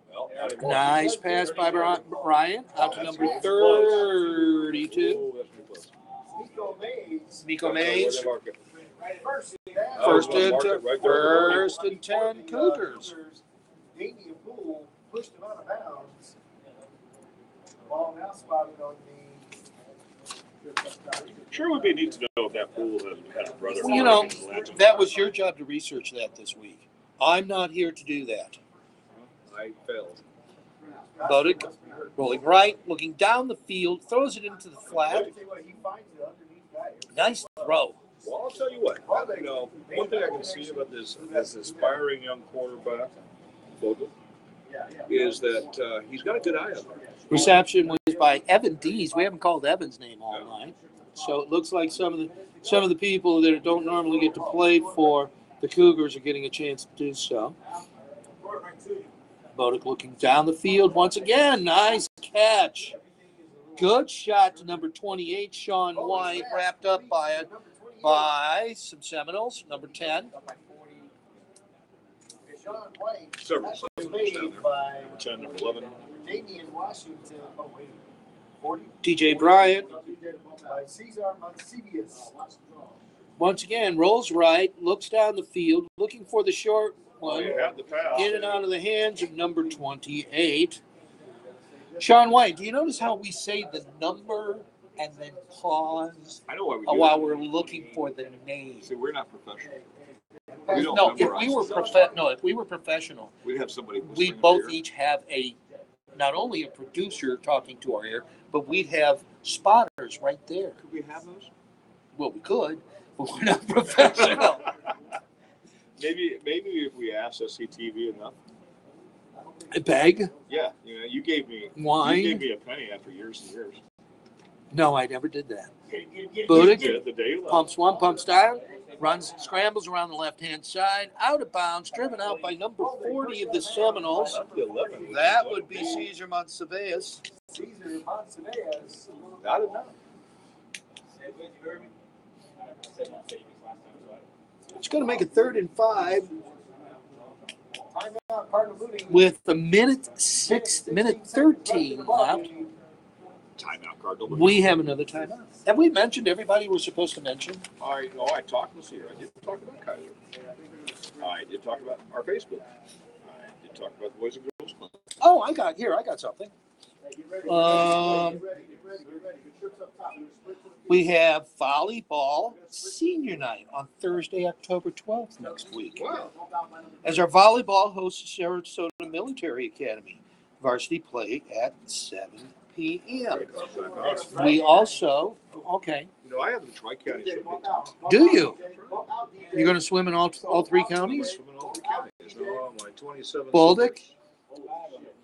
Speaker 1: Well, not anymore.
Speaker 2: Nice pass by Bryant out to number 32.
Speaker 1: Oh, that's too close.
Speaker 2: Nico Mays.
Speaker 1: First
Speaker 2: First and 10 Cougars.
Speaker 4: Damian Poole pushed him out of bounds. Ball now spotted on
Speaker 1: Sure would be neat to know if that pool had a brother.
Speaker 2: You know, that was your job to research that this week. I'm not here to do that.
Speaker 1: I failed.
Speaker 2: Bodick rolling right, looking down the field, throws it into the flat. Nice throw.
Speaker 1: Well, I'll tell you what. You know, one thing I can see about this aspiring young quarterback, Vogel, is that he's got a good eye on him.
Speaker 2: Reception was by Evan Dees. We haven't called Evan's name all night, so it looks like some of the people that don't normally get to play for the Cougars are getting a chance to do so. Bodick looking down the field once again. Nice catch. Good shot to number 28, Sean White, wrapped up by some Seminoles, number 10.
Speaker 1: Several Seminoles down there. 10, number 11.
Speaker 4: Damian Washington. Oh, wait.
Speaker 2: TJ Bryant,
Speaker 4: Cesar Monsivius.
Speaker 2: once again, rolls right, looks down the field, looking for the short one.
Speaker 1: He had the pass.
Speaker 2: In and out of the hands of number 28. Sean White, do you notice how we say the number and then pause
Speaker 1: I know why we do
Speaker 2: while
Speaker 1: that.
Speaker 2: we're looking for the name?
Speaker 1: See, we're not professional. We don't
Speaker 2: No, if
Speaker 1: memorize
Speaker 2: we were
Speaker 1: stuff.
Speaker 2: if we were professional,
Speaker 1: We'd have somebody.
Speaker 2: we
Speaker 1: whispering
Speaker 2: both
Speaker 1: in your
Speaker 2: each have not only a producer talking to our ear, but we'd have spotters right there.
Speaker 1: ear. Could we have those?
Speaker 2: Well, we could, but we're not professional.
Speaker 1: Maybe if we asked SCTV enough.
Speaker 2: A bag?
Speaker 1: Yeah, you know, you gave me
Speaker 2: Wine?
Speaker 1: You gave me a penny after years and years.
Speaker 2: No, I never did that.
Speaker 1: You
Speaker 2: Bodick
Speaker 1: did the day you left.
Speaker 2: pumps one, pumps down, runs, scrambles around the left-hand side, out of bounds, driven out by number 40 of the Seminoles.
Speaker 1: Up to 11.
Speaker 2: That would be Cesar Monsivius.
Speaker 4: Cesar Monsivius.
Speaker 1: Not enough.
Speaker 2: It's going to make it 3rd and 5
Speaker 4: Timeout, Cardinal Mooney.
Speaker 2: with a minute 13 left.
Speaker 1: Timeout, Cardinal.
Speaker 2: We have another timeout. Have we mentioned everybody we're supposed to mention?
Speaker 1: I talked with you. I did talk about Kaiser. I did talk about our Facebook. I did talk about the Boys and Girls Club.
Speaker 2: Oh, I got something. We have volleyball senior night on Thursday, October 12th next week.
Speaker 1: Wow.
Speaker 2: As our volleyball hosts Sarasota Military Academy. Varsity play at 7 p.m. We also, okay.
Speaker 1: You know, I have the Tri-County swimming team.
Speaker 2: Do you? You're going to swim in all 3 counties?
Speaker 1: Swim in all 3 counties. No, my 27.
Speaker 2: Baldick,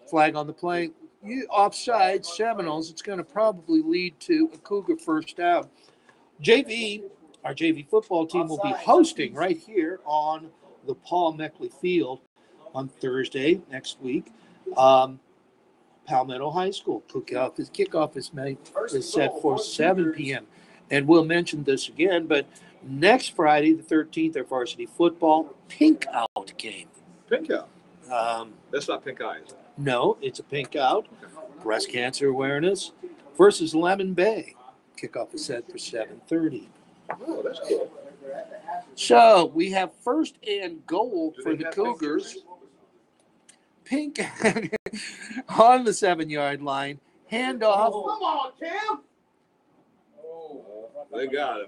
Speaker 2: flag on the play. You offside Seminoles. It's going to probably lead to a Cougar first down. Our JV football team will be hosting right here on the Paul Meckley Field on Thursday next week. Palmetto High School kickoff is set for 7 p.m. And we'll mention this again, but next Friday, the 13th, our varsity football pink out game.
Speaker 1: Pink out. That's not pink eye, is it?
Speaker 2: No, it's a pink out. Breast cancer awareness versus Lemon Bay. Kickoff is set for 7:30.
Speaker 1: Oh, that's cool.
Speaker 2: So we have first and goal for the Cougars. Pink on the 7-yard line. Handoff.
Speaker 4: Come on, Cam.
Speaker 1: They got him.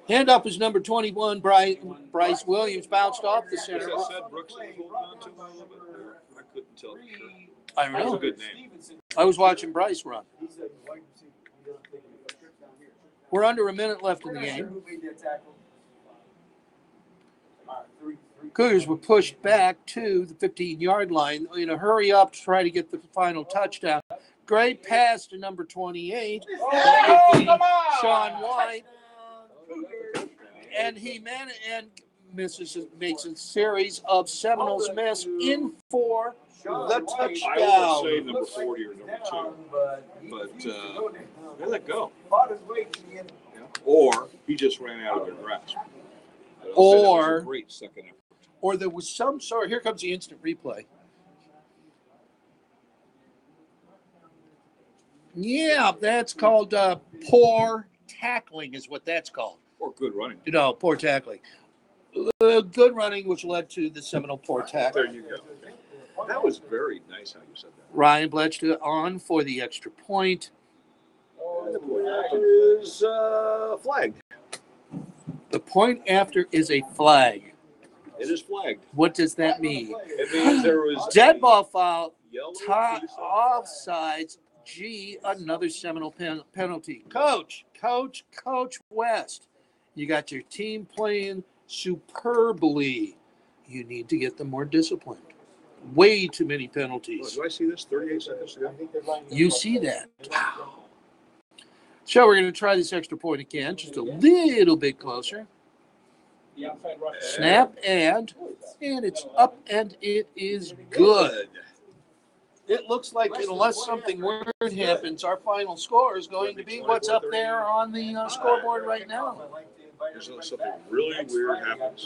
Speaker 2: Handoff is number 21, Bryce Williams. Bounced off the center.
Speaker 1: Was that said Brooks was holding on to a little bit there? I couldn't tell for sure.
Speaker 2: I don't
Speaker 1: That was a
Speaker 2: know.
Speaker 1: good name.
Speaker 2: I was watching Bryce run. We're under a minute left in the game. Cougars were pushed back to the 15-yard line in a hurry up to try to get the final touchdown. Great pass to number 28. That would be Sean White. And he makes a series of Seminoles miss in for the
Speaker 1: I
Speaker 2: touchdown.
Speaker 1: would say number 40 or number 2. But they let go. Yeah. Or he just ran out of their grasp. But I'll say that was a great second effort.
Speaker 2: Or there was some sort. Here comes the instant replay. Yeah, that's called poor tackling is what that's called.
Speaker 1: Or good running.
Speaker 2: Poor tackling. Good running, which led to the Seminole poor
Speaker 1: There
Speaker 2: tackling.
Speaker 1: you go. That was very nice how you said that.
Speaker 2: Ryan Bletchley on for the extra point.
Speaker 1: And the point after is flagged.
Speaker 2: The point after is a flag.
Speaker 1: It is flagged.
Speaker 2: What does that mean?
Speaker 1: It means there was
Speaker 2: Dead ball foul,
Speaker 1: yellow piece of-
Speaker 2: offsides. Gee, another Seminole penalty. Coach West, you got your team playing superbly. You need to get them more disciplined. Way too many
Speaker 1: Oh,
Speaker 2: penalties.
Speaker 1: do I see this 38 seconds ago?
Speaker 2: You see that. Wow. So we're going to try this extra point again, just a little bit closer.
Speaker 5: The outside rush.
Speaker 2: Snap and it's up and it is good. It looks like unless something weird happens, our final score is going to be what's up there on the scoreboard right now.
Speaker 1: There's something really weird happens.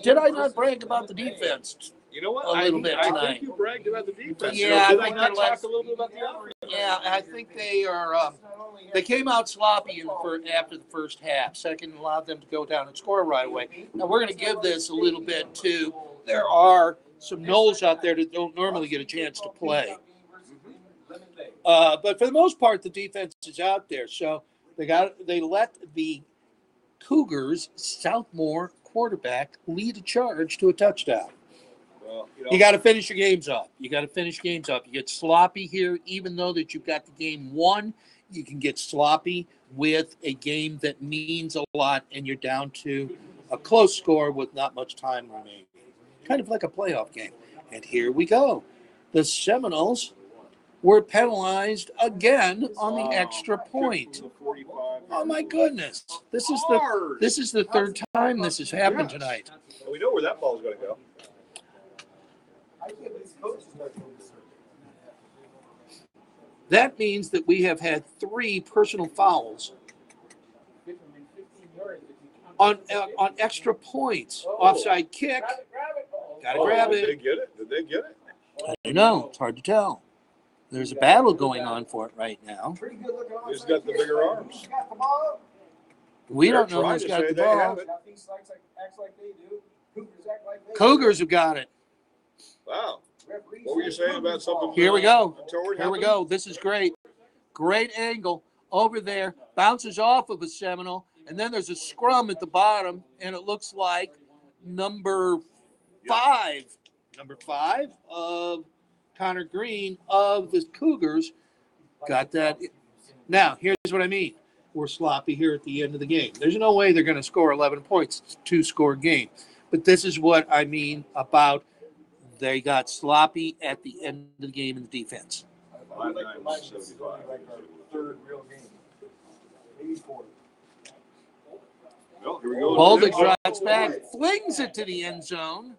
Speaker 2: Did I not brag about the defense?
Speaker 1: You know what?
Speaker 2: A little bit
Speaker 1: I
Speaker 2: tonight.
Speaker 1: think you bragged about the defense.
Speaker 2: Yeah,
Speaker 1: Did
Speaker 2: I
Speaker 1: I
Speaker 2: think
Speaker 1: not
Speaker 2: they're
Speaker 1: talk a little bit about the offense?
Speaker 2: Yeah, I think they are. They came out sloppy after the first half. Second allowed them to go down and score right away. Now we're going to give this a little bit too. There are some Knowles out there that don't normally get a chance to play. But for the most part, the defense is out there. So they let the Cougars Southmore quarterback lead a charge to a touchdown.
Speaker 1: Well,
Speaker 2: You got to finish your games off. You get sloppy here, even though that you've got the game won. You can get sloppy with a game that means a lot, and you're down to a close score with not much time remaining. Kind of like a playoff game. And here we go. The Seminoles were penalized again on the extra point. Oh my goodness! This is the third time this has happened tonight.
Speaker 1: Well, we know where that ball is going to go.
Speaker 2: That means that we have had 3 personal fouls on extra points. Offside kick. Gotta grab
Speaker 1: Did they
Speaker 2: it.
Speaker 1: get it? Did they get it?
Speaker 2: I don't know. It's hard to tell. There's a battle going on for it right now.
Speaker 1: Who's got the bigger arms?
Speaker 2: We don't
Speaker 1: They're
Speaker 2: know who's
Speaker 1: trying
Speaker 2: got
Speaker 1: to
Speaker 2: the
Speaker 1: say they
Speaker 2: ball.
Speaker 1: have it.
Speaker 2: Cougars have got it.
Speaker 1: Wow. What were you saying about something?
Speaker 2: Here we go.
Speaker 1: untoward
Speaker 2: Here we
Speaker 1: happening?
Speaker 2: go. This is great. Great angle over there. Bounces off of a Seminole. And then there's a scrum at the bottom. And it looks like number 5 of Connor Green of the Cougars got that. Now, here's what I mean. We're sloppy here at the end of the game. There's no way they're going to score 11 points. It's a 2-score game. But this is what I mean about they got sloppy at the end of the game in the defense.
Speaker 1: 5-9-75. Well, here we go.
Speaker 2: Bolden drops back, flings it to the end zone,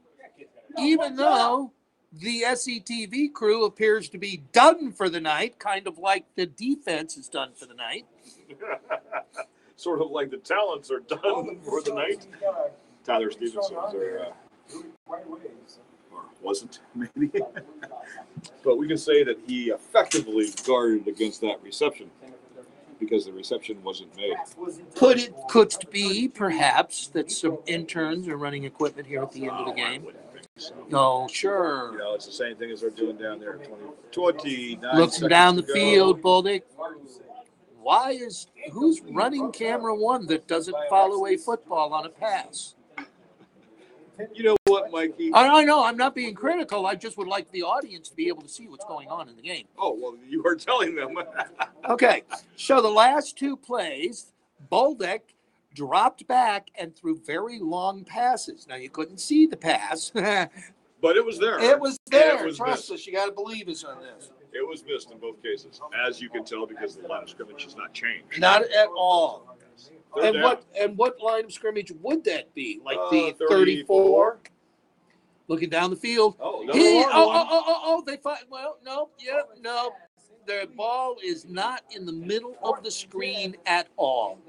Speaker 2: even though the SCTV crew appears to be done for the night, kind of like the defense is done for the night.
Speaker 1: Sort of like the talents are done for the night. Tyler Stevenson, wasn't, maybe. But we can say that he effectively guarded against that reception because the reception wasn't made.
Speaker 2: Could it be perhaps that some interns are running equipment here at the end of the game? Oh, sure.
Speaker 1: You know, it's the same thing as they're doing down there. 29
Speaker 2: Looking down the
Speaker 1: seconds to go.
Speaker 2: field, Boldick. Who's running camera one that doesn't follow a football on a pass?
Speaker 1: You know what, Mikey?
Speaker 2: I know, I'm not being critical. I just would like the audience to be able to see what's going on in the game.
Speaker 1: Oh, well, you are telling them.
Speaker 2: Okay, so the last two plays, Boldick dropped back and threw very long passes. Now, you couldn't see the pass.
Speaker 1: But it was there.
Speaker 2: It was there.
Speaker 1: It was
Speaker 2: Trust
Speaker 1: missed.
Speaker 2: us. You got to believe us on this.
Speaker 1: It was missed in both cases, as you can tell, because the line of scrimmage has not changed.
Speaker 2: Not at all.
Speaker 1: Third down.
Speaker 2: What line of scrimmage would that be? Like the
Speaker 1: 34?
Speaker 2: 34? Looking down the field.
Speaker 1: Oh,
Speaker 2: They fight. Well, no. The ball is not in the middle of the screen at all.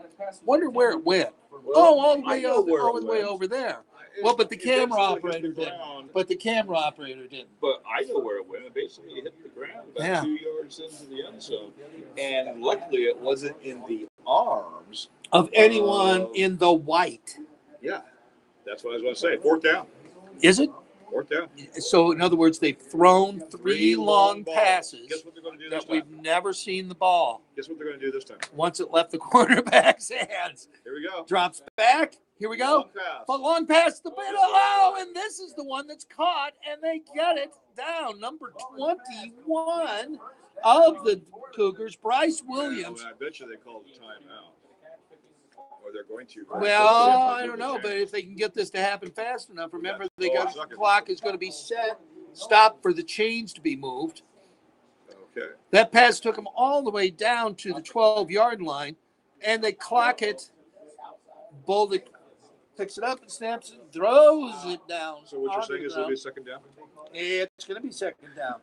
Speaker 2: Wonder where it went. All the way over there. Well, but the camera operator didn't. But
Speaker 1: I know where it went. It basically hit the ground about
Speaker 2: Yeah.
Speaker 1: 2 yards into the end zone. And luckily, it wasn't in the arms.
Speaker 2: Of anyone in the white.
Speaker 1: Yeah. That's what I was going to say. Fourth down.
Speaker 2: Is it?
Speaker 1: Fourth down.
Speaker 2: So, in other words, they've thrown three long
Speaker 1: balls.
Speaker 2: passes
Speaker 1: Guess what they're going to do this
Speaker 2: that
Speaker 1: time?
Speaker 2: we've never seen the ball.
Speaker 1: Guess what they're going to do this time?
Speaker 2: Once it left the quarterback's hands.
Speaker 1: Here we go.
Speaker 2: Drops back. Here we go.
Speaker 1: Long pass.
Speaker 2: But long pass the middle. Oh, and this is the one that's caught, and they get it down. Number 21 of the Cougars, Bryce Williams.
Speaker 1: I bet you they called a timeout. Or they're going to.
Speaker 2: Well, I don't know, but if they can get this to happen fast enough, remember the clock is going to be stopped for the chains to be moved.
Speaker 1: Okay.
Speaker 2: That pass took them all the way down to the 12-yard line, and they clock it. Boldick picks it up and snaps it, throws it down.
Speaker 1: So what you're saying is it'll be a second down?
Speaker 2: It's going to be second down.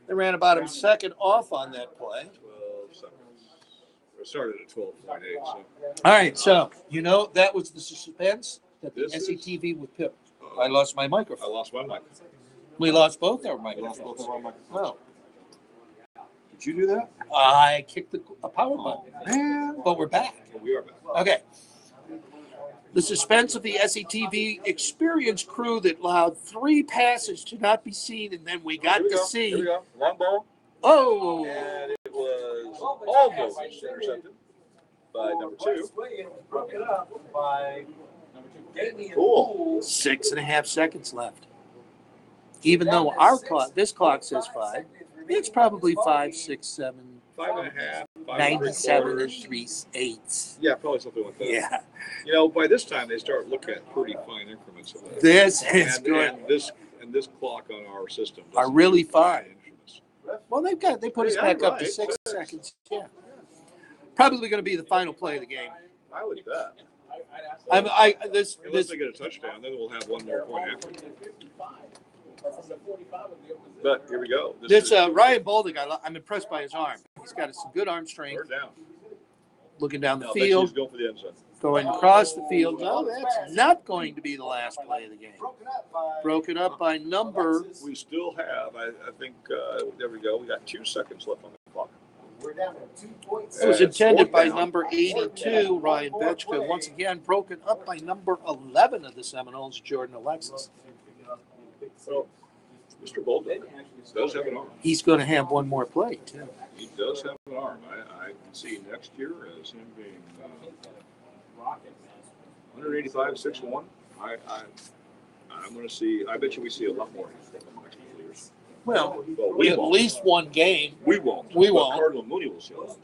Speaker 2: They ran about a second off on that play.
Speaker 1: 12 seconds. It started at 12:48. So.
Speaker 2: All right, so that was the suspense that the
Speaker 1: This is-
Speaker 2: SCTV would pick. I lost my
Speaker 1: I
Speaker 2: microphone.
Speaker 1: lost my mic.
Speaker 2: We lost both our
Speaker 1: I lost
Speaker 2: microphones.
Speaker 1: both of my mic.
Speaker 2: Well,
Speaker 1: Did you do that?
Speaker 2: I kicked a power button,
Speaker 1: Man.
Speaker 2: but we're back.
Speaker 1: Well, we are back.
Speaker 2: Okay. The suspense of the SCTV experience crew that allowed three passes to not be seen, and then we got
Speaker 1: Here we
Speaker 2: to
Speaker 1: go.
Speaker 2: see.
Speaker 1: Here we go. Long ball.
Speaker 2: Oh,
Speaker 1: And it was almost intercepted by number 2.
Speaker 4: Broken up by
Speaker 1: Cool.
Speaker 2: 6.5 seconds left. Even though this clock says 5, it's probably 5, 6, 7,
Speaker 1: 5.5.
Speaker 2: 97 and 3/8.
Speaker 1: Yeah, probably something like that.
Speaker 2: Yeah,
Speaker 1: By this time they start looking at pretty fine increments of that.
Speaker 2: this is
Speaker 1: and,
Speaker 2: good.
Speaker 1: And this clock on our system
Speaker 2: Are really
Speaker 1: doesn't do
Speaker 2: fine.
Speaker 1: inches.
Speaker 2: Well, they put us
Speaker 1: Yeah,
Speaker 2: back up to
Speaker 1: right.
Speaker 2: 6 seconds. Yeah, probably going to be the final play of the game.
Speaker 1: I would bet.
Speaker 2: This
Speaker 1: Unless they get a touchdown, then we'll have one more point after. But here we go.
Speaker 2: This Ryan Boldick, I'm impressed by his arm. He's got some good arm strength.
Speaker 1: Third down.
Speaker 2: Looking down the
Speaker 1: No, I bet you he's
Speaker 2: field,
Speaker 1: going for the end zone.
Speaker 2: going across the field. No, that's not going to be the last play of the game. Broken up by number.
Speaker 1: We still have, I think, there we go. We got 2 seconds left on the clock.
Speaker 4: We're down to 2 points.
Speaker 2: It was
Speaker 1: It's
Speaker 2: intended
Speaker 1: fourth
Speaker 2: by
Speaker 1: down.
Speaker 2: number 82, Ryan Betchka. Once again, broken up by number 11 of the Seminoles, Jordan Alexis.
Speaker 1: So, Mr. Bolden does have an arm.
Speaker 2: He's going to have one more play, too.
Speaker 1: He does have an arm. I can see next year as him being 185, 6'1". I'm going to see. I bet you we see a lot more in the next couple of years.
Speaker 2: Well,
Speaker 1: we
Speaker 2: at
Speaker 1: won't.
Speaker 2: least one game.
Speaker 1: We won't.
Speaker 2: We
Speaker 1: But
Speaker 2: won't.
Speaker 1: Cardinal Mooney will see a lot.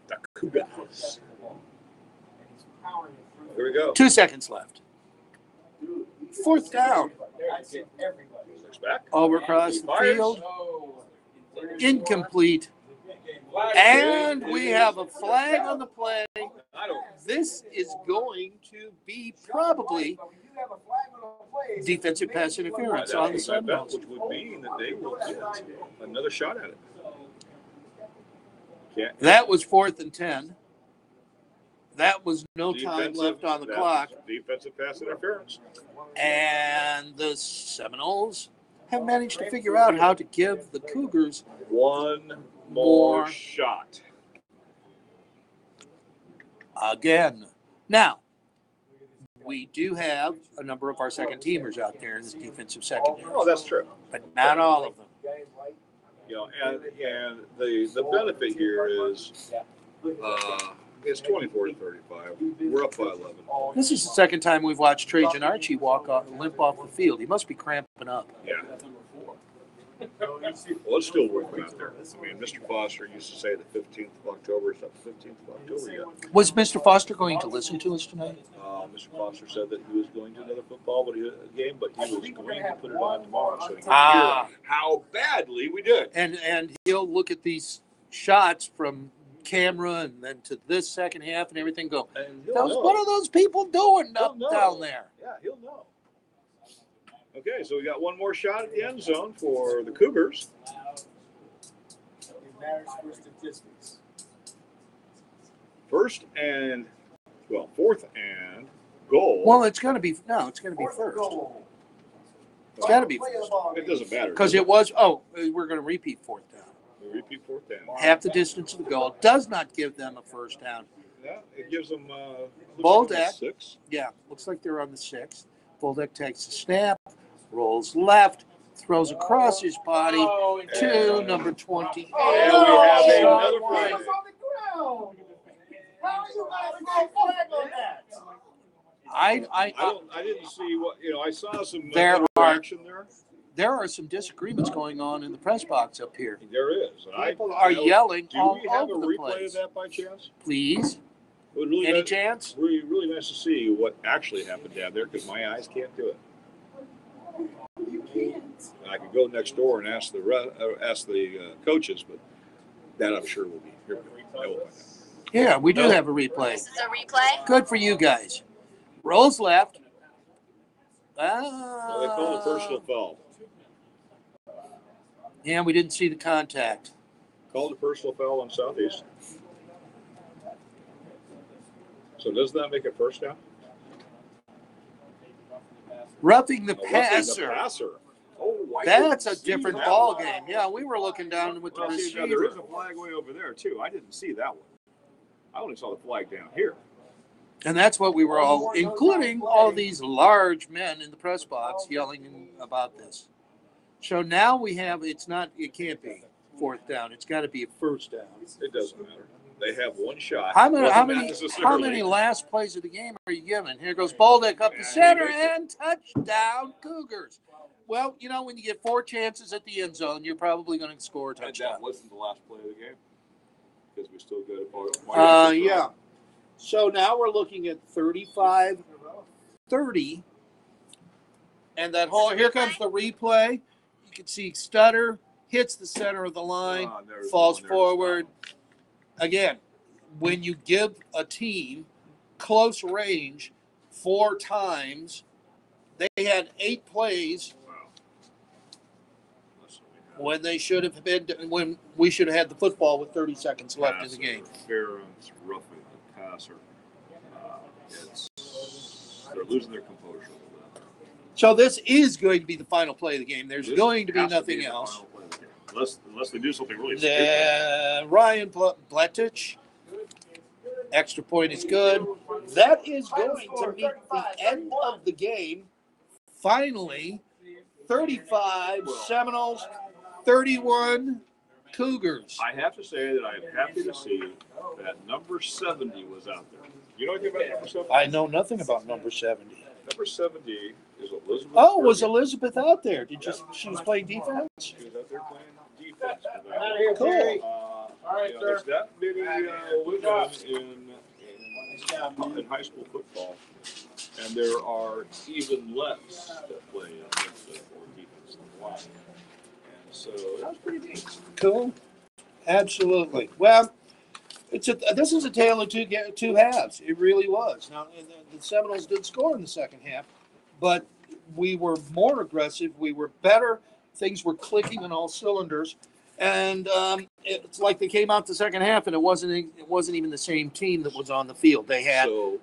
Speaker 1: The Cougars. Here we go.
Speaker 2: 2 seconds left. Fourth down.
Speaker 1: Six back.
Speaker 2: Over across the
Speaker 1: Fires.
Speaker 2: field. Incomplete. And we have a flag on the play.
Speaker 1: I don't.
Speaker 2: This is going to be probably defensive pass interference on the Seminoles.
Speaker 1: Which would mean that they will get another shot at it. Can't.
Speaker 2: That was 4th and 10. That was no time left on the clock.
Speaker 1: Defensive pass interference.
Speaker 2: And the Seminoles have managed to figure out how to give the Cougars
Speaker 1: one more shot.
Speaker 2: Again. Now, we do have a number of our second teamers out there in this defensive secondary.
Speaker 1: Oh, that's true.
Speaker 2: But not all of them.
Speaker 1: You know, and the benefit here is it's 24-35. We're up by 11.
Speaker 2: This is the second time we've watched Trajan Archie limp off the field. He must be cramping up.
Speaker 1: Yeah. Well, it's still working out there. I mean, Mr. Foster used to say the 15th of October. It's not the 15th of October yet.
Speaker 2: Was Mr. Foster going to listen to us tonight?
Speaker 1: Mr. Foster said that he was going to another football game, but he was going to put it on tomorrow so he can hear how badly we did.
Speaker 2: And he'll look at these shots from camera and then to this second half and everything go, what are those people doing down there?
Speaker 1: Yeah, he'll know. Okay, so we got one more shot at the end zone for the Cougars.
Speaker 4: It matters for statistics.
Speaker 1: Fourth and goal.
Speaker 2: Well, it's going to be first. It's got to be first.
Speaker 1: It doesn't matter.
Speaker 2: Because we're going to repeat fourth down.
Speaker 1: We repeat fourth down.
Speaker 2: Half the distance of the goal does not give them a first down.
Speaker 1: Yeah, it gives them
Speaker 2: Boldeck.
Speaker 1: 6.
Speaker 2: Yeah, looks like they're on the 6th. Boldeck takes the snap, rolls left, throws across his body to number 28.
Speaker 1: And we have another flag.
Speaker 4: How are you guys going flag on that?
Speaker 1: I didn't see what I saw some
Speaker 2: interaction
Speaker 1: there.
Speaker 2: There are some disagreements going on in the press box up here.
Speaker 1: There is.
Speaker 2: People are yelling all
Speaker 1: Do we have a
Speaker 2: over the
Speaker 1: replay
Speaker 2: place.
Speaker 1: of that by chance?
Speaker 2: Please.
Speaker 1: Really
Speaker 2: Any chance?
Speaker 1: Really nice to see what actually happened down there because my eyes can't do it.
Speaker 4: You can't.
Speaker 1: I could go next door and ask the coaches, but that I'm sure will be here. I will find out.
Speaker 2: Yeah, we do have a replay.
Speaker 3: This is a replay.
Speaker 2: Good for you guys. Rolls left.
Speaker 1: Well, they called a personal foul.
Speaker 2: Yeah, we didn't see the contact.
Speaker 1: Called a personal foul on Southeast. So does that make it first down?
Speaker 2: Roughing the
Speaker 1: Roughing
Speaker 2: passer.
Speaker 1: the passer. Oh,
Speaker 2: That's a different ball game. Yeah, we were looking down with the
Speaker 1: Well, see, now there
Speaker 2: receiver.
Speaker 1: is a flag way over there too. I didn't see that one. I only saw the flag down here.
Speaker 2: And that's what we were all, including all these large men in the press box yelling about this. So now we have, it can't be fourth down. It's got to be a first down.
Speaker 1: It doesn't matter. They have one shot.
Speaker 2: How
Speaker 1: Wasn't
Speaker 2: many last plays of the game are you giving? Here goes Boldeck up the center and touchdown Cougars. Well, when you get 4 chances at the end zone, you're probably going to score a
Speaker 1: And
Speaker 2: touchdown.
Speaker 1: that wasn't the last play of the game because we still got it.
Speaker 2: Yeah. So now we're looking at 35-30. And that here comes the replay. You can see Stutter hits the center of the line, falls forward. Again, when you give a team close range 4 times, they had 8 plays when they should have been, when we should have had the football with 30 seconds left in the game.
Speaker 1: Interference, roughing the passer. They're losing their composure a little bit.
Speaker 2: So this is going to be the final play of the game. There's going to be nothing else.
Speaker 1: Unless they do something really stupid.
Speaker 2: Ryan Bletich, extra point is good. That is going to meet the end of the game. Finally, 35 Seminoles, 31 Cougars.
Speaker 1: I have to say that I'm happy to see that number 70 was out there. You know anything about number 70?
Speaker 2: I know nothing about number 70.
Speaker 1: Number 70 is Elizabeth.
Speaker 2: Oh, was
Speaker 1: Bergen.
Speaker 2: Elizabeth out there? She was playing defense?
Speaker 1: She was out there playing defense.
Speaker 2: Cool.
Speaker 1: There's that many women in high school football, and there are even less that play offensive or defensive line. And so that was pretty neat.
Speaker 2: Cool. Absolutely. Well, this is a tale of two halves. It really was. Now, the Seminoles did score in the second half, but we were more aggressive. We were better. Things were clicking on all cylinders. And it's like they came out the second half and it wasn't even the same team that was on the field. They had.
Speaker 1: So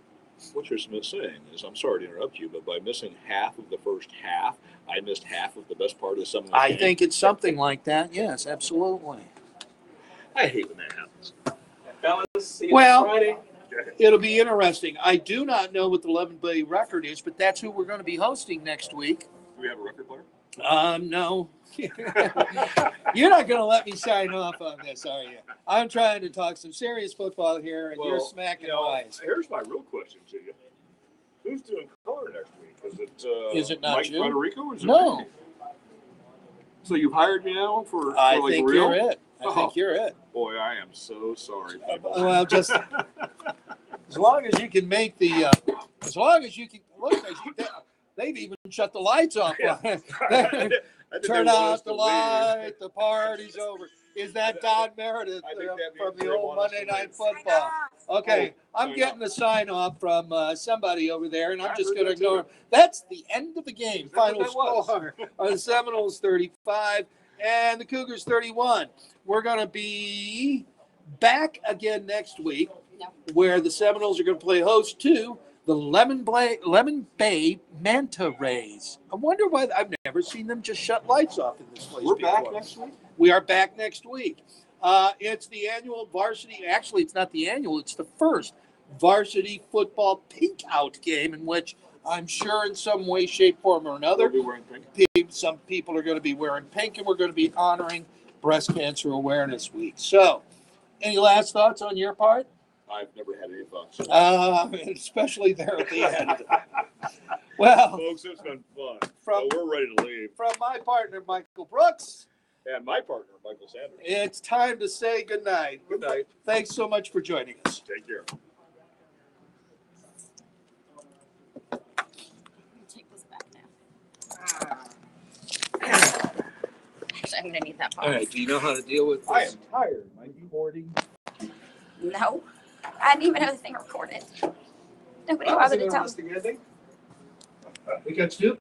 Speaker 1: what you're saying is, I'm sorry to interrupt you, but by missing half of the first half, I missed half of the best part of the Seminole game.
Speaker 2: I think it's something like that. Yes, absolutely.
Speaker 1: I hate when that happens.
Speaker 5: Fellas, see you
Speaker 2: Well,
Speaker 5: Friday.
Speaker 2: It'll be interesting. I do not know what the 11-bay record is, but that's who we're going to be hosting next week.
Speaker 1: Do we have a record player?
Speaker 2: No. You're not going to let me sign off on this, are you? I'm trying to talk some serious football here, and you're smacking eyes.
Speaker 1: Here's my real question to you. Who's doing color next week?
Speaker 2: Is it not
Speaker 1: Mike
Speaker 2: you?
Speaker 1: Federico? Or is it
Speaker 2: No.
Speaker 1: me? So you've hired me now for
Speaker 2: I
Speaker 1: like
Speaker 2: think
Speaker 1: real?
Speaker 2: you're it. I think you're it.
Speaker 1: Boy, I am so sorry, people.
Speaker 2: Well, just as long as you can make the, as long as you can look, they've even shut the lights off.
Speaker 1: Yeah.
Speaker 2: Turn out the light. The party's over. Is that Don Meredith from the old Monday Night Football? Okay, I'm getting a sign off from somebody over there, and I'm just going to ignore him. That's the end of the game. Final score: the Seminoles 35 and the Cougars 31. We're going to be back again next week, where the Seminoles are going to play host to the Lemon Bay Manta Rays. I wonder why. I've never seen them just shut lights off in this place.
Speaker 1: We're
Speaker 2: before.
Speaker 1: back next week?
Speaker 2: We are back next week. It's the annual varsity. Actually, it's not the annual. It's the first varsity football pink out game in which I'm sure in some way, shape, form, or another,
Speaker 1: We'll be wearing pink.
Speaker 2: some people are going to be wearing pink, and we're going to be honoring Breast Cancer Awareness Week. So, any last thoughts on your part?
Speaker 1: I've never had any thoughts.
Speaker 2: Especially there at the end. Well,
Speaker 1: Folks, it's been fun.
Speaker 2: From-
Speaker 1: We're ready to leave.
Speaker 2: from my partner, Michael Brooks,
Speaker 1: And my partner, Michael Sanders.
Speaker 2: it's time to say goodnight.
Speaker 1: Good night.
Speaker 2: Thanks so much for joining us.
Speaker 1: Take care.
Speaker 3: Take this back now. Actually, I'm gonna need that box.
Speaker 2: All right, do you know how to deal with
Speaker 1: I
Speaker 2: this?
Speaker 1: am tired. Am I recording?
Speaker 3: No, I didn't even know the thing recorded. Nobody bothered to tell me.
Speaker 2: We got Stu.